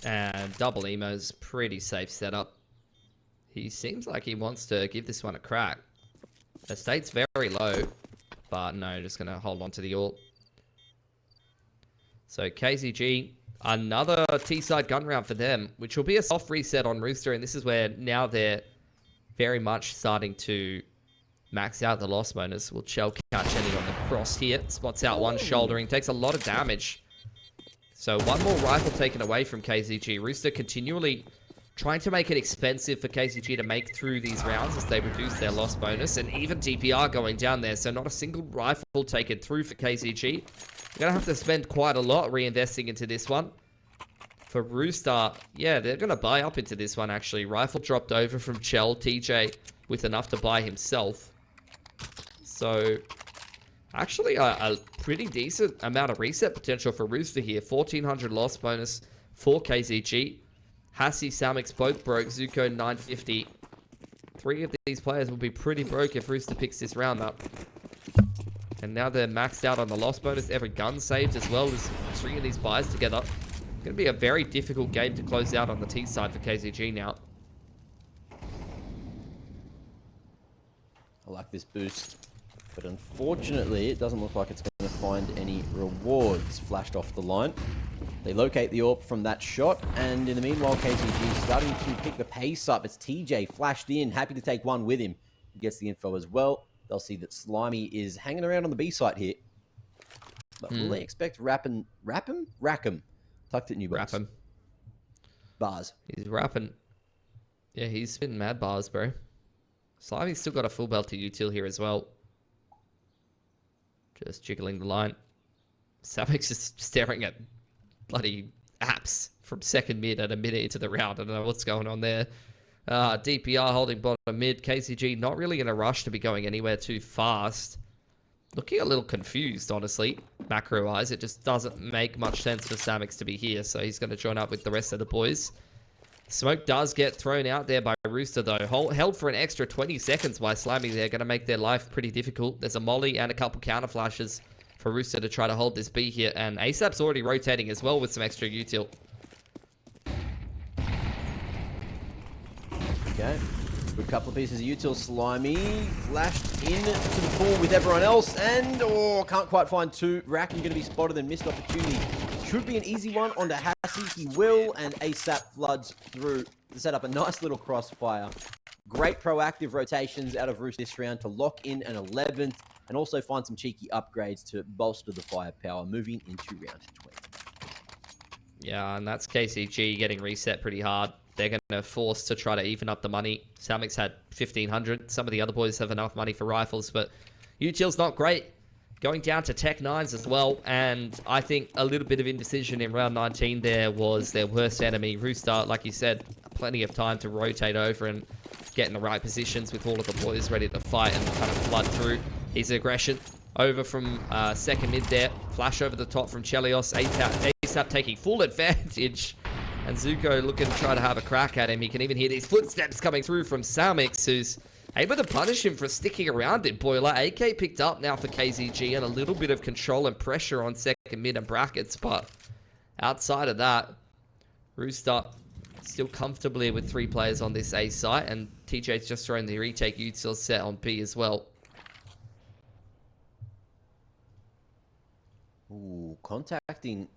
And double emo's pretty safe setup. He seems like he wants to give this one a crack. Estate's very low, but no, just going to hold on to the ult. So KZG, another T-side gun round for them, which will be a soft reset on Rooster, and this is where now they're very much starting to max out the loss bonus. Will Chell catch any on the cross here? Spots out one shouldering, takes a lot of damage. So one more rifle taken away from KZG. Rooster continually trying to make it expensive for KZG to make through these rounds as they reduce their loss bonus, and even DPR going down there, so not a single rifle taken through for KZG. They're going to have to spend quite a lot reinvesting into this one. For Rooster, yeah, they're going to buy up into this one, actually. Rifle dropped over from Chell, TJ with enough to buy himself. So, actually a pretty decent amount of reset potential for Rooster here. 1,400 loss bonus for KZG. Hassi, Samix both broke. Zuko 950. 3 of these players will be pretty broke if Rooster picks this round up. And now they're maxed out on the loss bonus. Every gun saved as well as 3 of these buys together. It's going to be a very difficult game to close out on the T side for KZG now. I like this boost, but unfortunately it doesn't look like it's going to find any rewards. Flashed off the line. They locate the AWP from that shot, and in the meanwhile, KZG is starting to pick the pace up. It's TJ flashed in, happy to take one with him. He gets the info as well. They'll see that Slimy is hanging around on the B site here. But will they expect Rackham? Tucked at New Box. Rackham. Bars. He's rapping. Yeah, he's spitting mad bars, bro. Slimy's still got a full belt to util here as well. Just jiggling the line. Samix is staring at bloody apps from second mid at a minute into the round. I don't know what's going on there. DPR holding bottom mid. KCG not really in a rush to be going anywhere too fast. Looking a little confused, honestly. Macro-wise, it just doesn't make much sense for Samix to be here, so he's going to join up with the rest of the boys. Smoke does get thrown out there by Rooster, though. Held for an extra 20 seconds by Slimy there. Going to make their life pretty difficult. There's a molly and a couple counter flashes for Rooster to try to hold this B here. And ASAP's already rotating as well with some extra util. Okay. Good couple of pieces of util. Slimy flashed into the pool with everyone else. And, can't quite find 2. Rackham going to be spotted and missed opportunity. Should be an easy one onto Hassi. He will, and ASAP floods through to set up a nice little crossfire. Great proactive rotations out of Rooster this round to lock in an 11th and also find some cheeky upgrades to bolster the firepower moving into round 20. Yeah, and that's KCG getting reset pretty hard. They're going to force to try to even up the money. Samix had 1,500. Some of the other boys have enough money for rifles, but util's not great. going down to Tech 9s as well, and I think a little bit of indecision in round 19 there was their worst enemy. Rooster, like you said, plenty of time to rotate over and get in the right positions with all of the boys ready to fight and kind of flood through his aggression. Over from second mid there, flash over the top from Chelios, ASAP taking full advantage, and Zuko looking to try to have a crack at him. He can even hear these footsteps coming through from Salmix, who's able to punish him for sticking around in Boiler. AK picked up now for KZG and a little bit of control and pressure on second mid and brackets, but outside of that, Rooster still comfortably with 3 players on this A site, and TJ's just thrown the retake util set on B as well. Ooh, contacting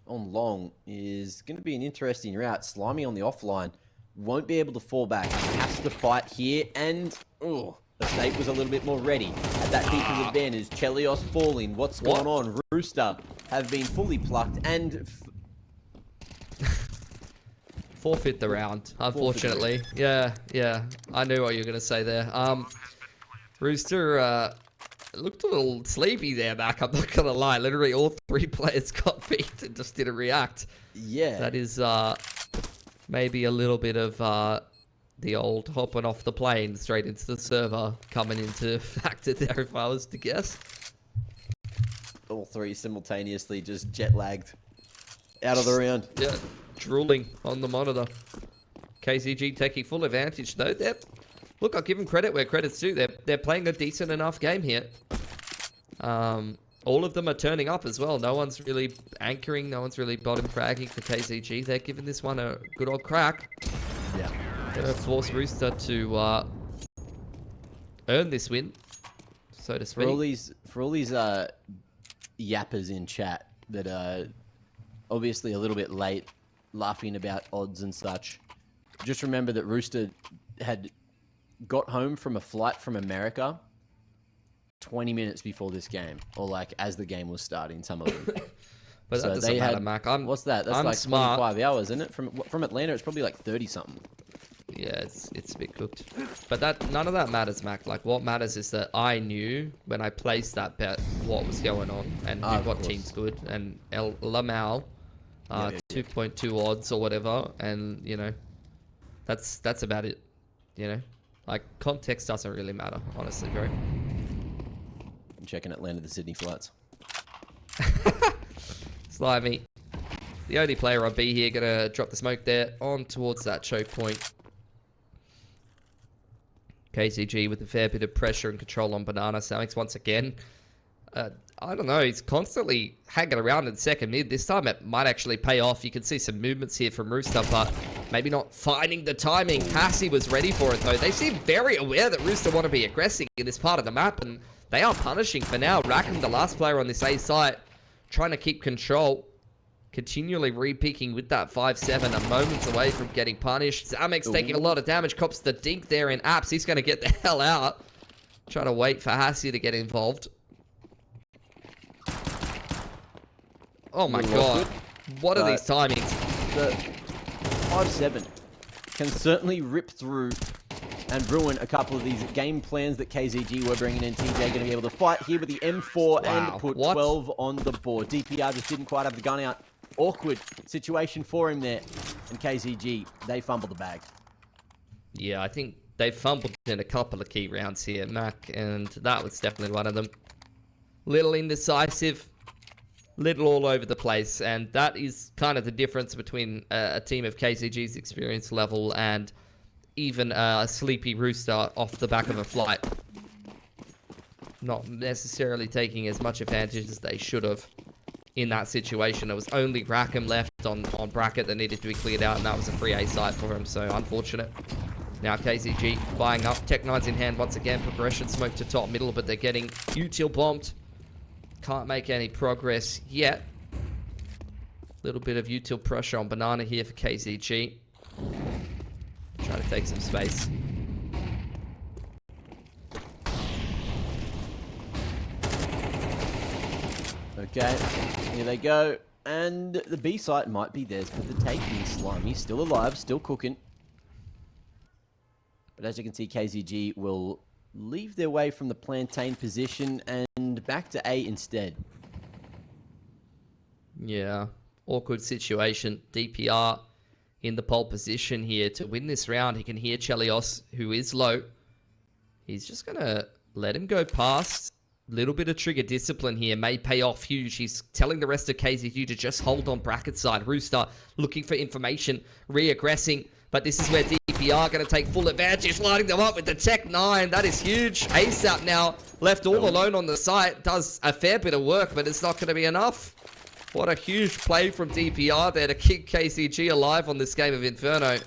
on long is going to be an interesting route. Slimy on the offline. Won't be able to fall back. Has to fight here, and the Snake was a little bit more ready at that defensive advantage. Chelios falling. What's going on? Rooster have been fully plucked and forfeit the round, unfortunately. Yeah, I knew what you were going to say there. Rooster looked a little sleepy there, Mac. I'm not going to lie. Literally all 3 players got beat and just didn't react. Yeah. That is maybe a little bit of the old hopping off the plane straight into the server coming into factor there, if I was to guess. All 3 simultaneously just jet lagged out of the round. Yeah, drooling on the monitor. KZG taking full advantage though. Look, I'll give them credit where credit's due. They're playing a decent enough game here. All of them are turning up as well. No one's really anchoring. No one's really bottom fragging for KZG. They're giving this one a good old crack. Yeah. Gonna force Rooster to earn this win, so to speak. For all these yappers in chat that are obviously a little bit late, laughing about odds and such, just remember that Rooster had got home from a flight from America 20 minutes before this game, or like as the game was starting, some of them. But so that doesn't matter, Mac. What's that? That's like smart. 25 hours, isn't it? From Atlanta, it's probably like 30 something. Yeah, it's a bit cooked. But none of that matters, Mac. Like, what matters is that I knew when I placed that bet what was going on and what team's good. And El Lamau, 2.2 odds or whatever, and you know, that's about it. You know, like context doesn't really matter, honestly, bro. I'm checking Atlanta to Sydney flights. Slimy, the only player on B here, gonna drop the smoke there on towards that choke point. KCG with a fair bit of pressure and control on Banana. Samix once again. I don't know, he's constantly hanging around in second mid. This time it might actually pay off. You can see some movements here from Rooster, but maybe not finding the timing. Passy was ready for it though. They seem very aware that Rooster want to be aggressive in this part of the map, and they are punishing for now. Rackham, the last player on this A site, trying to keep control. Continually re-peaking with that 5-7, a moments away from getting punished. Zamex taking a lot of damage, cops the dink there in Apps. He's going to get the hell out. Trying to wait for Hassi to get involved. Oh my god. What are these timings? The 5-7 can certainly rip through and ruin a couple of these game plans that KZG were bringing in. TJ going to be able to fight here with the M4 and put 12 on the board. DPR just didn't quite have the gun out. Awkward situation for him there. And KZG, they fumbled the bag. Yeah, I think they fumbled in a couple of key rounds here, Mac, and that was definitely one of them. Little indecisive, little all over the place, and that is kind of the difference between a team of KZG's experience level and even a sleepy Rooster off the back of a flight. Not necessarily taking as much advantage as they should have in that situation. It was only Rackham left on bracket that needed to be cleared out, and that was a free A site for him, so unfortunate. Now KZG buying up. Tech 9's in hand once again. Progression smoke to top middle, but they're getting util bombed. Can't make any progress yet. Little bit of util pressure on Banana here for KZG. Trying to take some space. Okay, here they go. And the B site might be theirs for the taking. Slimy still alive, still cooking. But as you can see, KZG will leave their way from the plantain position and back to A instead. Yeah, awkward situation. DPR in the pole position here to win this round. He can hear Chelios, who is low. He's just going to let him go past. Little bit of trigger discipline here may pay off huge. He's telling the rest of KZU to just hold on bracket side. Rooster looking for information, re-aggressing. But this is where DPR going to take full advantage, lighting them up with the Tech 9. That is huge. ASAP now left all alone on the site. Does a fair bit of work, but it's not going to be enough. What a huge play from DPR there to keep KCG alive on this game of Inferno.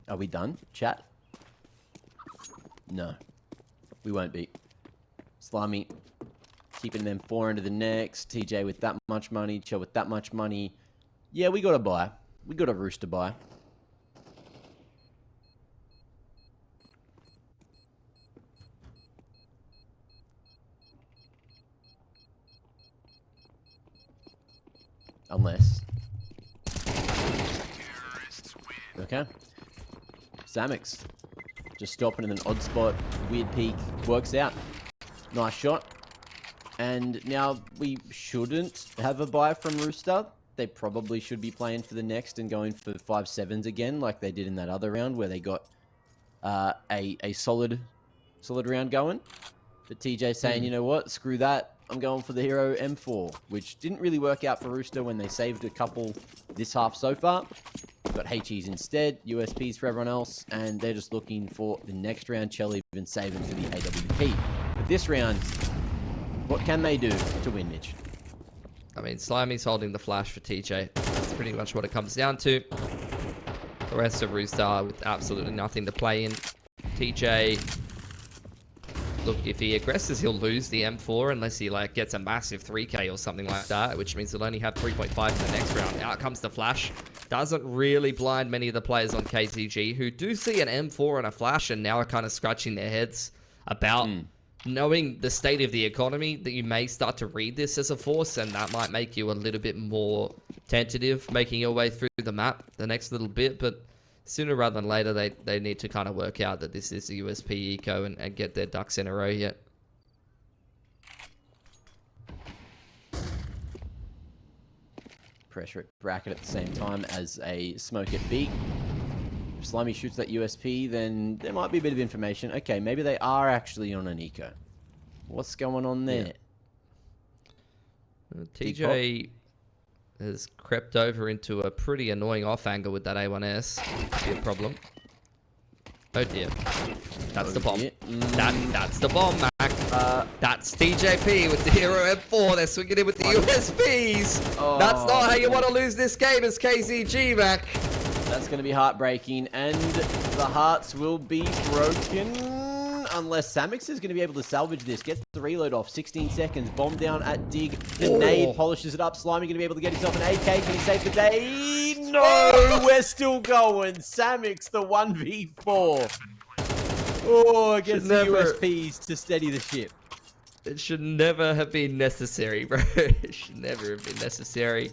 Are we done, chat? No. We won't be. Slimy keeping them 4 into the next. TJ with that much money. Chill with that much money. Yeah, we got a buy. We got a Rooster buy. Unless. Okay. Samix. Just stopping in an odd spot. Weird peek. Works out. Nice shot. And now we shouldn't have a buy from Rooster. They probably should be playing for the next and going for 5-7s again, like they did in that other round where they got a solid round going. But TJ saying, you know what, screw that. I'm going for the hero M4, which didn't really work out for Rooster when they saved a couple this half so far. Got HEs instead, USPs for everyone else, and they're just looking for the next round. Chelly even saving for the AWP. But this round, what can they do to win, Mitch? I mean, Slimy's holding the flash for TJ. That's pretty much what it comes down to. The rest of Rooster with absolutely nothing to play in. TJ, look, if he aggresses, he'll lose the M4 unless he like gets a massive 3K or something like that, which means he'll only have 3.5 in the next round. Out comes the flash. Doesn't really blind many of the players on KZG who do see an M4 and a flash and now are kind of scratching their heads about knowing the state of the economy, that you may start to read this as a force, and that might make you a little bit more tentative making your way through the map the next little bit. But sooner rather than later, they need to kind of work out that this is a USP eco and get their ducks in a row yet. Pressure at bracket at the same time as a smoke at B. If Slimy shoots that USP, then there might be a bit of information. Okay, maybe they are actually on an eco. What's going on there? Yeah. TJ has crept over into a pretty annoying off angle with that A1S. Be a problem. Oh dear. That's the bomb. That's the bomb, Mac. That's TJP with the Hero M4. They're swinging in with the USPs. Oh, that's not how you want to lose this game as KZG, Mac. That's going to be heartbreaking, and the hearts will be broken unless Samix is going to be able to salvage this. Gets the reload off. 16 seconds. Bomb down at Dig. The nade polishes it up. Slimy going to be able to get himself an AK. Can he save the day? No! We're still going. Samix, the 1v4. Oh, against the USPs to steady the ship. It should never have been necessary, bro. It should never have been necessary.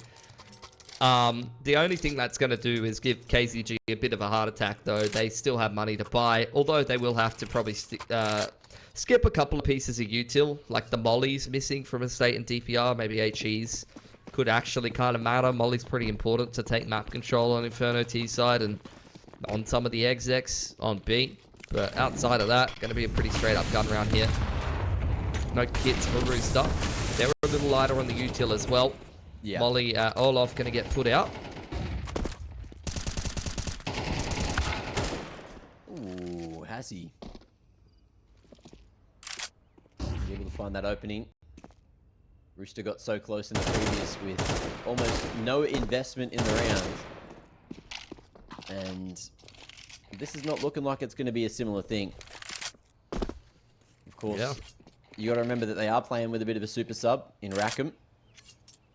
The only thing that's going to do is give KZG a bit of a heart attack, though. They still have money to buy, although they will have to probably skip a couple of pieces of util, like the mollies missing from Estate and DPR. Maybe HEs could actually kind of matter. Molly's pretty important to take map control on Inferno T side and on some of the execs on B. But outside of that, going to be a pretty straight up gun round here. No kits for Rooster. They're a little lighter on the util as well. Yeah. Molly Olaf going to get put out. Ooh, has he? Able to find that opening. Rooster got so close in the previous with almost no investment in the round. And this is not looking like it's going to be a similar thing. Of course, you got to remember that they are playing with a bit of a super sub in Rackham,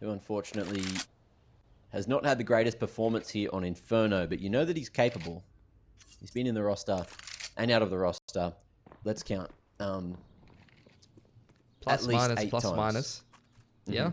who unfortunately has not had the greatest performance here on Inferno, but you know that he's capable. He's been in the roster and out of the roster. Let's count. Plus at least minus, 8 plus times. minus. Yeah.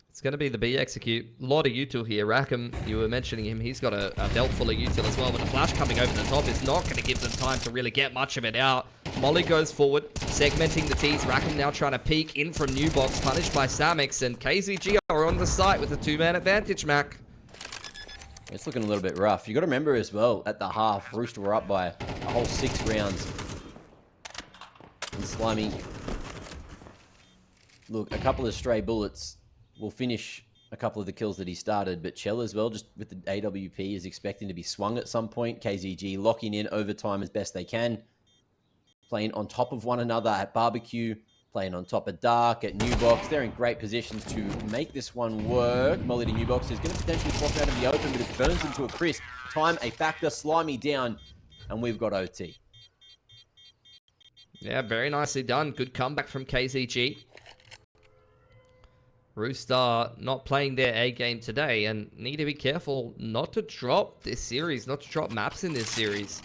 It's going to be the B execute. A lot of util here. Rackham, you were mentioning him. He's got a belt full of util as well. But the flash coming over the top is not going to give them time to really get much of it out. Molly goes forward, segmenting the T's. Rackham now trying to peek in from new box, punished by Samix. And KZG are on the site with a 2-man advantage, Mac. It's looking a little bit rough. You got to remember as well, at the half, Rooster were up by a whole 6 rounds. And Slimy, look, a couple of stray bullets will finish a couple of the kills that he started, but Chell as well, just with the AWP, is expecting to be swung at some point. KZG locking in overtime as best they can. Playing on top of one another at Barbecue, playing on top of Dark at New Box. They're in great positions to make this one work. Molly to New Box is going to potentially pop out of the open, but it burns into a crisp. Time a factor, Slimy down, and we've got OT. Yeah, very nicely done. Good comeback from KZG. Rooster not playing their A game today and need to be careful not to drop this series, not to drop maps in this series,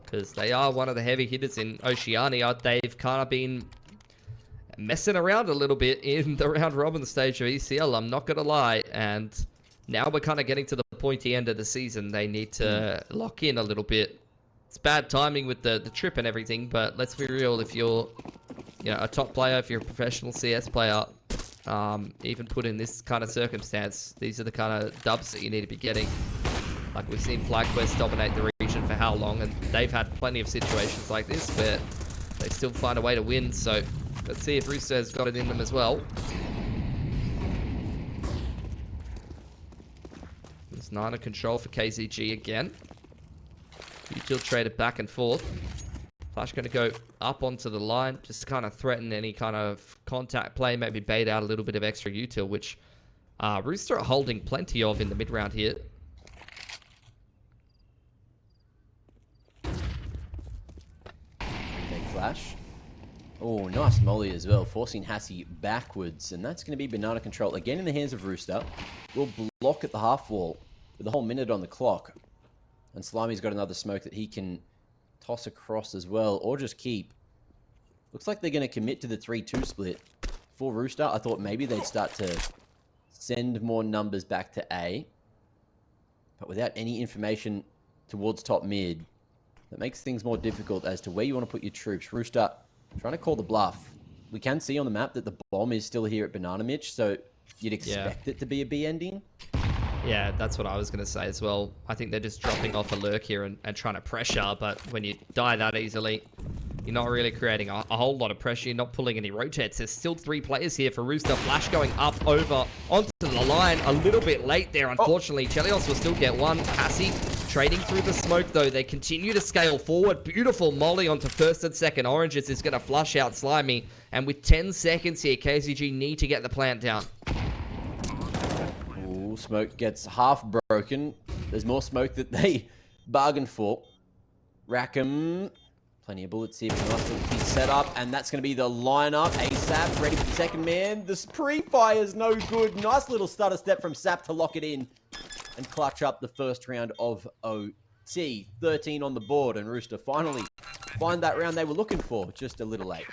because they are one of the heavy hitters in Oceania. They've kind of been messing around a little bit in the round robin stage of ECL, I'm not going to lie, and now we're kind of getting to the pointy end of the season. They need to lock in a little bit. It's bad timing with the trip and everything, but let's be real, if you're a top player, if you're a professional CS player, even put in this kind of circumstance, these are the kind of dubs that you need to be getting. Like, we've seen FlyQuest dominate the region for how long, and they've had plenty of situations like this where they still find a way to win. So let's see if Rooster has got it in them as well. There's 9 of control for KZG again. Util traded back and forth. Flash going to go up onto the line, just to kind of threaten any kind of contact play, maybe bait out a little bit of extra util, which Rooster are holding plenty of in the mid-round here. Big flash. Oh, nice molly as well, forcing Hassie backwards, and that's going to be banana control again in the hands of Rooster. Will block at the half wall with a whole minute on the clock, and Slimy's got another smoke that he can toss across as well, or just keep. Looks like they're going to commit to the 3-2 split for Rooster. I thought maybe they'd start to send more numbers back to A, but without any information towards top mid, that makes things more difficult as to where you want to put your troops. Rooster trying to call the bluff. We can see on the map that the bomb is still here at Banana Mitch, so you'd expect it to be a B ending. Yeah, that's what I was going to say as well. I think they're just dropping off a lurk here and trying to pressure, but when you die that easily, you're not really creating a whole lot of pressure. You're not pulling any rotates. There's still 3 players here for Rooster. Flash going up over onto the line a little bit late there, unfortunately. Chelios will still get one. Passy trading through the smoke, though. They continue to scale forward. Beautiful molly onto first and second oranges is going to flush out Slimy. And with 10 seconds here, KZG need to get the plant down. Smoke gets half broken. There's more smoke that they bargained for. Rackham, plenty of bullets here. Nice little piece set up, and that's going to be the lineup. ASAP ready for the second man. This pre-fire is no good. Nice little stutter step from Sap to lock it in and clutch up the first round of OT. 13 on the board, and Rooster finally find that round they were looking for, just a little late.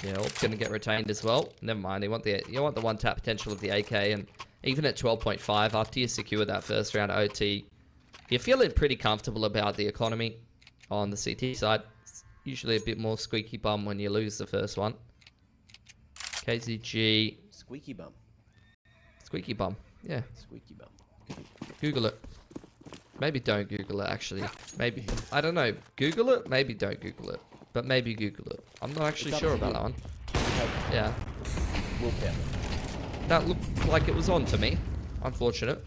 Yeah, it's going to get retained as well. Never mind. You want the one-tap potential of the AK, and even at 12.5, after you secure that first round OT, you're feeling pretty comfortable about the economy on the CT side. It's usually a bit more squeaky bum when you lose the first one. KZG. Squeaky bum. Squeaky bum. Yeah. Squeaky bum. Google it. Maybe don't Google it, actually. Maybe. I don't know. Google it? Maybe don't Google it. But maybe Google it. I'm not actually sure about that one. Yeah. That looked like it was on to me. Unfortunate.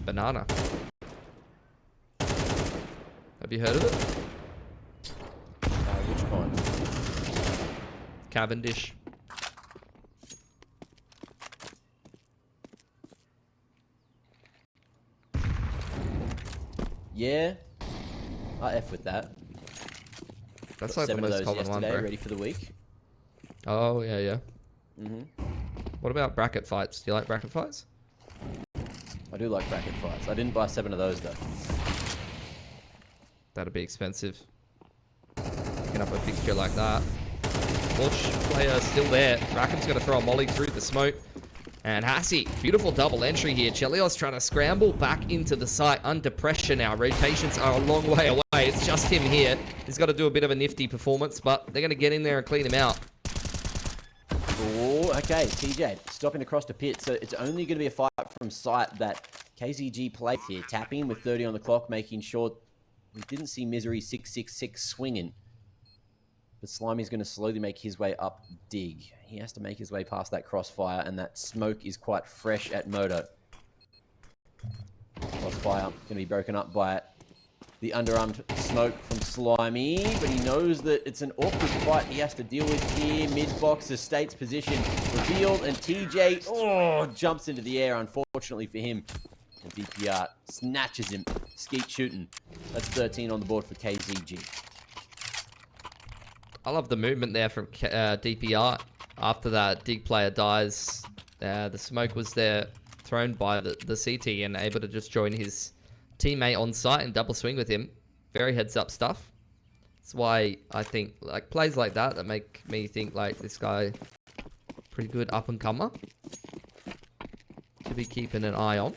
Banana. Have you heard of it? Which one? Cavendish. Yeah, I F with that. That's like the most common one, bro. Ready for the week. Oh, yeah. What about bracket fights? Do you like bracket fights? I do like bracket fights. I didn't buy 7 of those, though. That'd be expensive. Picking up a fixture like that. Launch player still there. Rackham's going to throw a molly through the smoke. And Hassie, beautiful double entry here. Chelios trying to scramble back into the site under pressure now. Rotations are a long way away. It's just him here. He's got to do a bit of a nifty performance, but they're going to get in there and clean him out. Oh, okay. TJ stopping across the pit. So it's only going to be a fight from site that KZG plays here. Tapping with 30 on the clock, making sure we didn't see Misery 666 swinging. But Slimy's going to slowly make his way up dig. He has to make his way past that crossfire, and that smoke is quite fresh at Moto. Crossfire going to be broken up by the underarmed smoke from Slimy, but he knows that it's an awkward fight he has to deal with here. Mid-box, the state's position revealed, and TJ jumps into the air, unfortunately for him. And DPR snatches him. Skeet shooting. That's 13 on the board for KZG. I love the movement there from DPR. After that dig player dies, the smoke was there thrown by the CT and able to just join his teammate on site and double swing with him. Very heads up stuff. That's why I think like plays like that make me think like this guy pretty good up and comer to be keeping an eye on.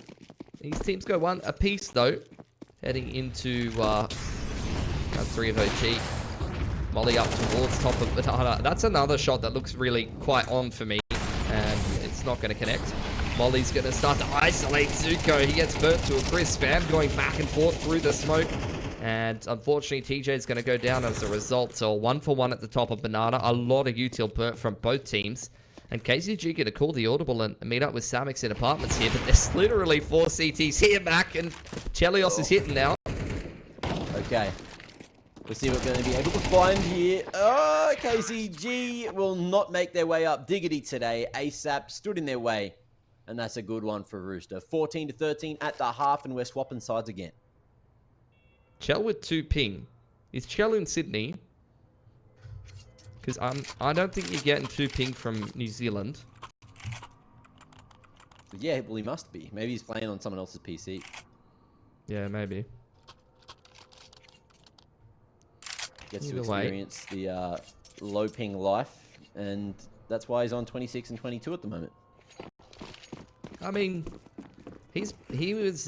These teams go one apiece though, heading into round 3 of OT. Molly up towards top of Banana. That's another shot that looks really quite on for me, and it's not going to connect. Molly's going to start to isolate Zuko. He gets burnt to a crisp. Spam going back and forth through the smoke. And unfortunately, TJ is going to go down as a result. So 1 for 1 at the top of Banana. A lot of util burnt from both teams. And KCG going to call the audible and meet up with Samix in apartments here. But there's literally 4 CTs here back. And Chelios is hitting now. Okay. We'll see what we're going to be able to find here. Oh, KCG will not make their way up Diggity today. ASAP stood in their way. And that's a good one for Rooster. 14-13 at the half, and we're swapping sides again. Chell with 2 ping. Is Chell in Sydney? Because I don't think you're getting 2 ping from New Zealand. Yeah, well, he must be. Maybe he's playing on someone else's PC. Yeah, maybe. Gets to experience the low ping life, and that's why he's on 26 and 22 at the moment. I mean, he was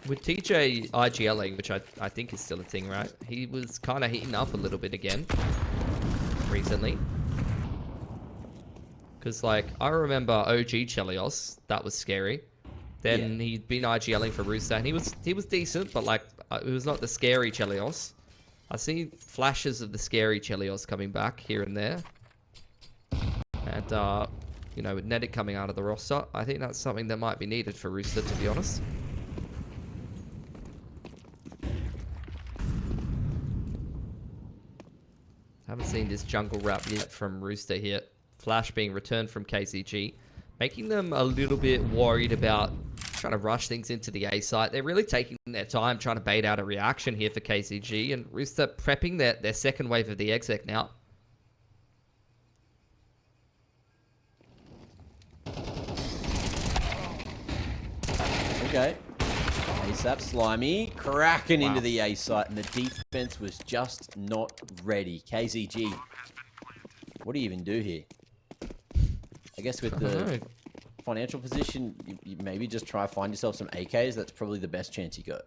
with TJ IGLing, which I think is still a thing, right? He was kind of heating up a little bit again recently. Because, like, I remember OG Chelios, that was scary. Then he'd been IGLing for Rooster, and he was decent, but, like, it was not the scary Chelios. I see flashes of the scary Chelios coming back here and there. And, you know, with Nedic coming out of the roster, I think that's something that might be needed for Rooster, to be honest. Haven't seen this jungle wrap yet from Rooster here. Flash being returned from KCG, making them a little bit worried about trying to rush things into the A site. They're really taking their time trying to bait out a reaction here for KCG, and Rooster prepping their second wave of the exec now. Okay. ASAP Slimy cracking into the A site, and the defense was just not ready. KZG, what do you even do here? I guess with the financial position, you maybe just try to find yourself some AKs. That's probably the best chance you got.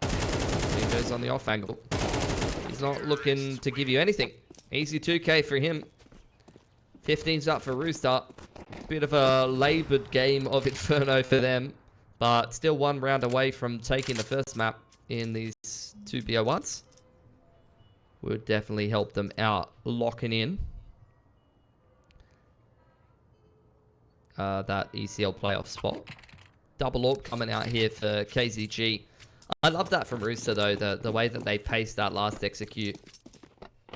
He goes on the off angle. He's not looking to give you anything. Easy 2K for him. 15's up for Rooster. Bit of a laboured game of Inferno for them, but still 1 round away from taking the first map in these 2 BO1s. Would definitely help them out locking in that ECL playoff spot. Double AWP coming out here for KZG. I love that from Rooster though, the way that they paced that last execute.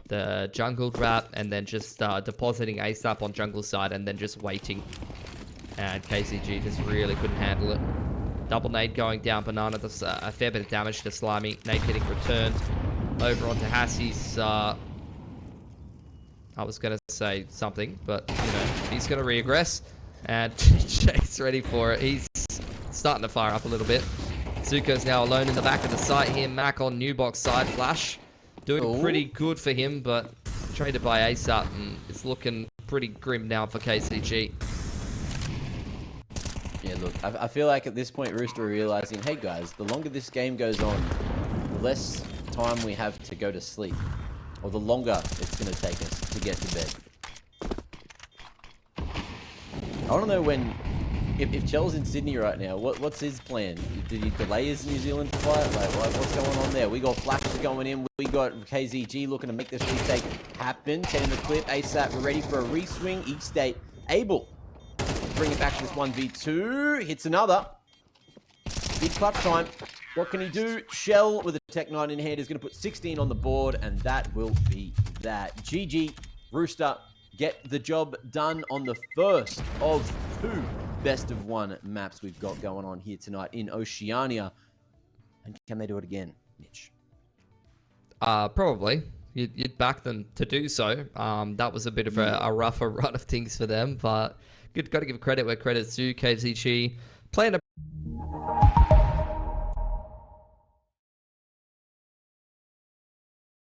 The jungle wrap and then just depositing ASAP on jungle side and then just waiting. And KCG just really couldn't handle it. Double nade going down Banana. That's a fair bit of damage to Slimy. Nade getting returned over onto Hassie's. I was going to say something, but you know, he's going to regress. And Jake's ready for it. He's starting to fire up a little bit. Zuko's now alone in the back of the site here. Mac on new box side. Flash doing pretty good for him, but traded by ASAP, and it's looking pretty grim now for KCG. Yeah, look, I feel like at this point, Rooster are realizing, hey guys, the longer this game goes on, the less time we have to go to sleep. Or the longer it's going to take us to get to bed. I want to know if Chell's in Sydney right now, what's his plan? Did he delay his New Zealand flight? Like, what's going on there? We got Flashes going in. We got KZG looking to make this retake happen. 10 in the clip. ASAP ready for a reswing. Each state able to bring it back to this 1v2. Hits another. Big clutch time. What can he do? Shell with a Tech 9 in hand is going to put 16 on the board, and that will be that. GG, Rooster, get the job done on the first of 2 best-of-1 maps we've got going on here tonight in Oceania. And can they do it again, Mitch? Probably. You'd back them to do so. That was a bit of a rougher run of things for them, but got to give credit where credit's due. KZG playing a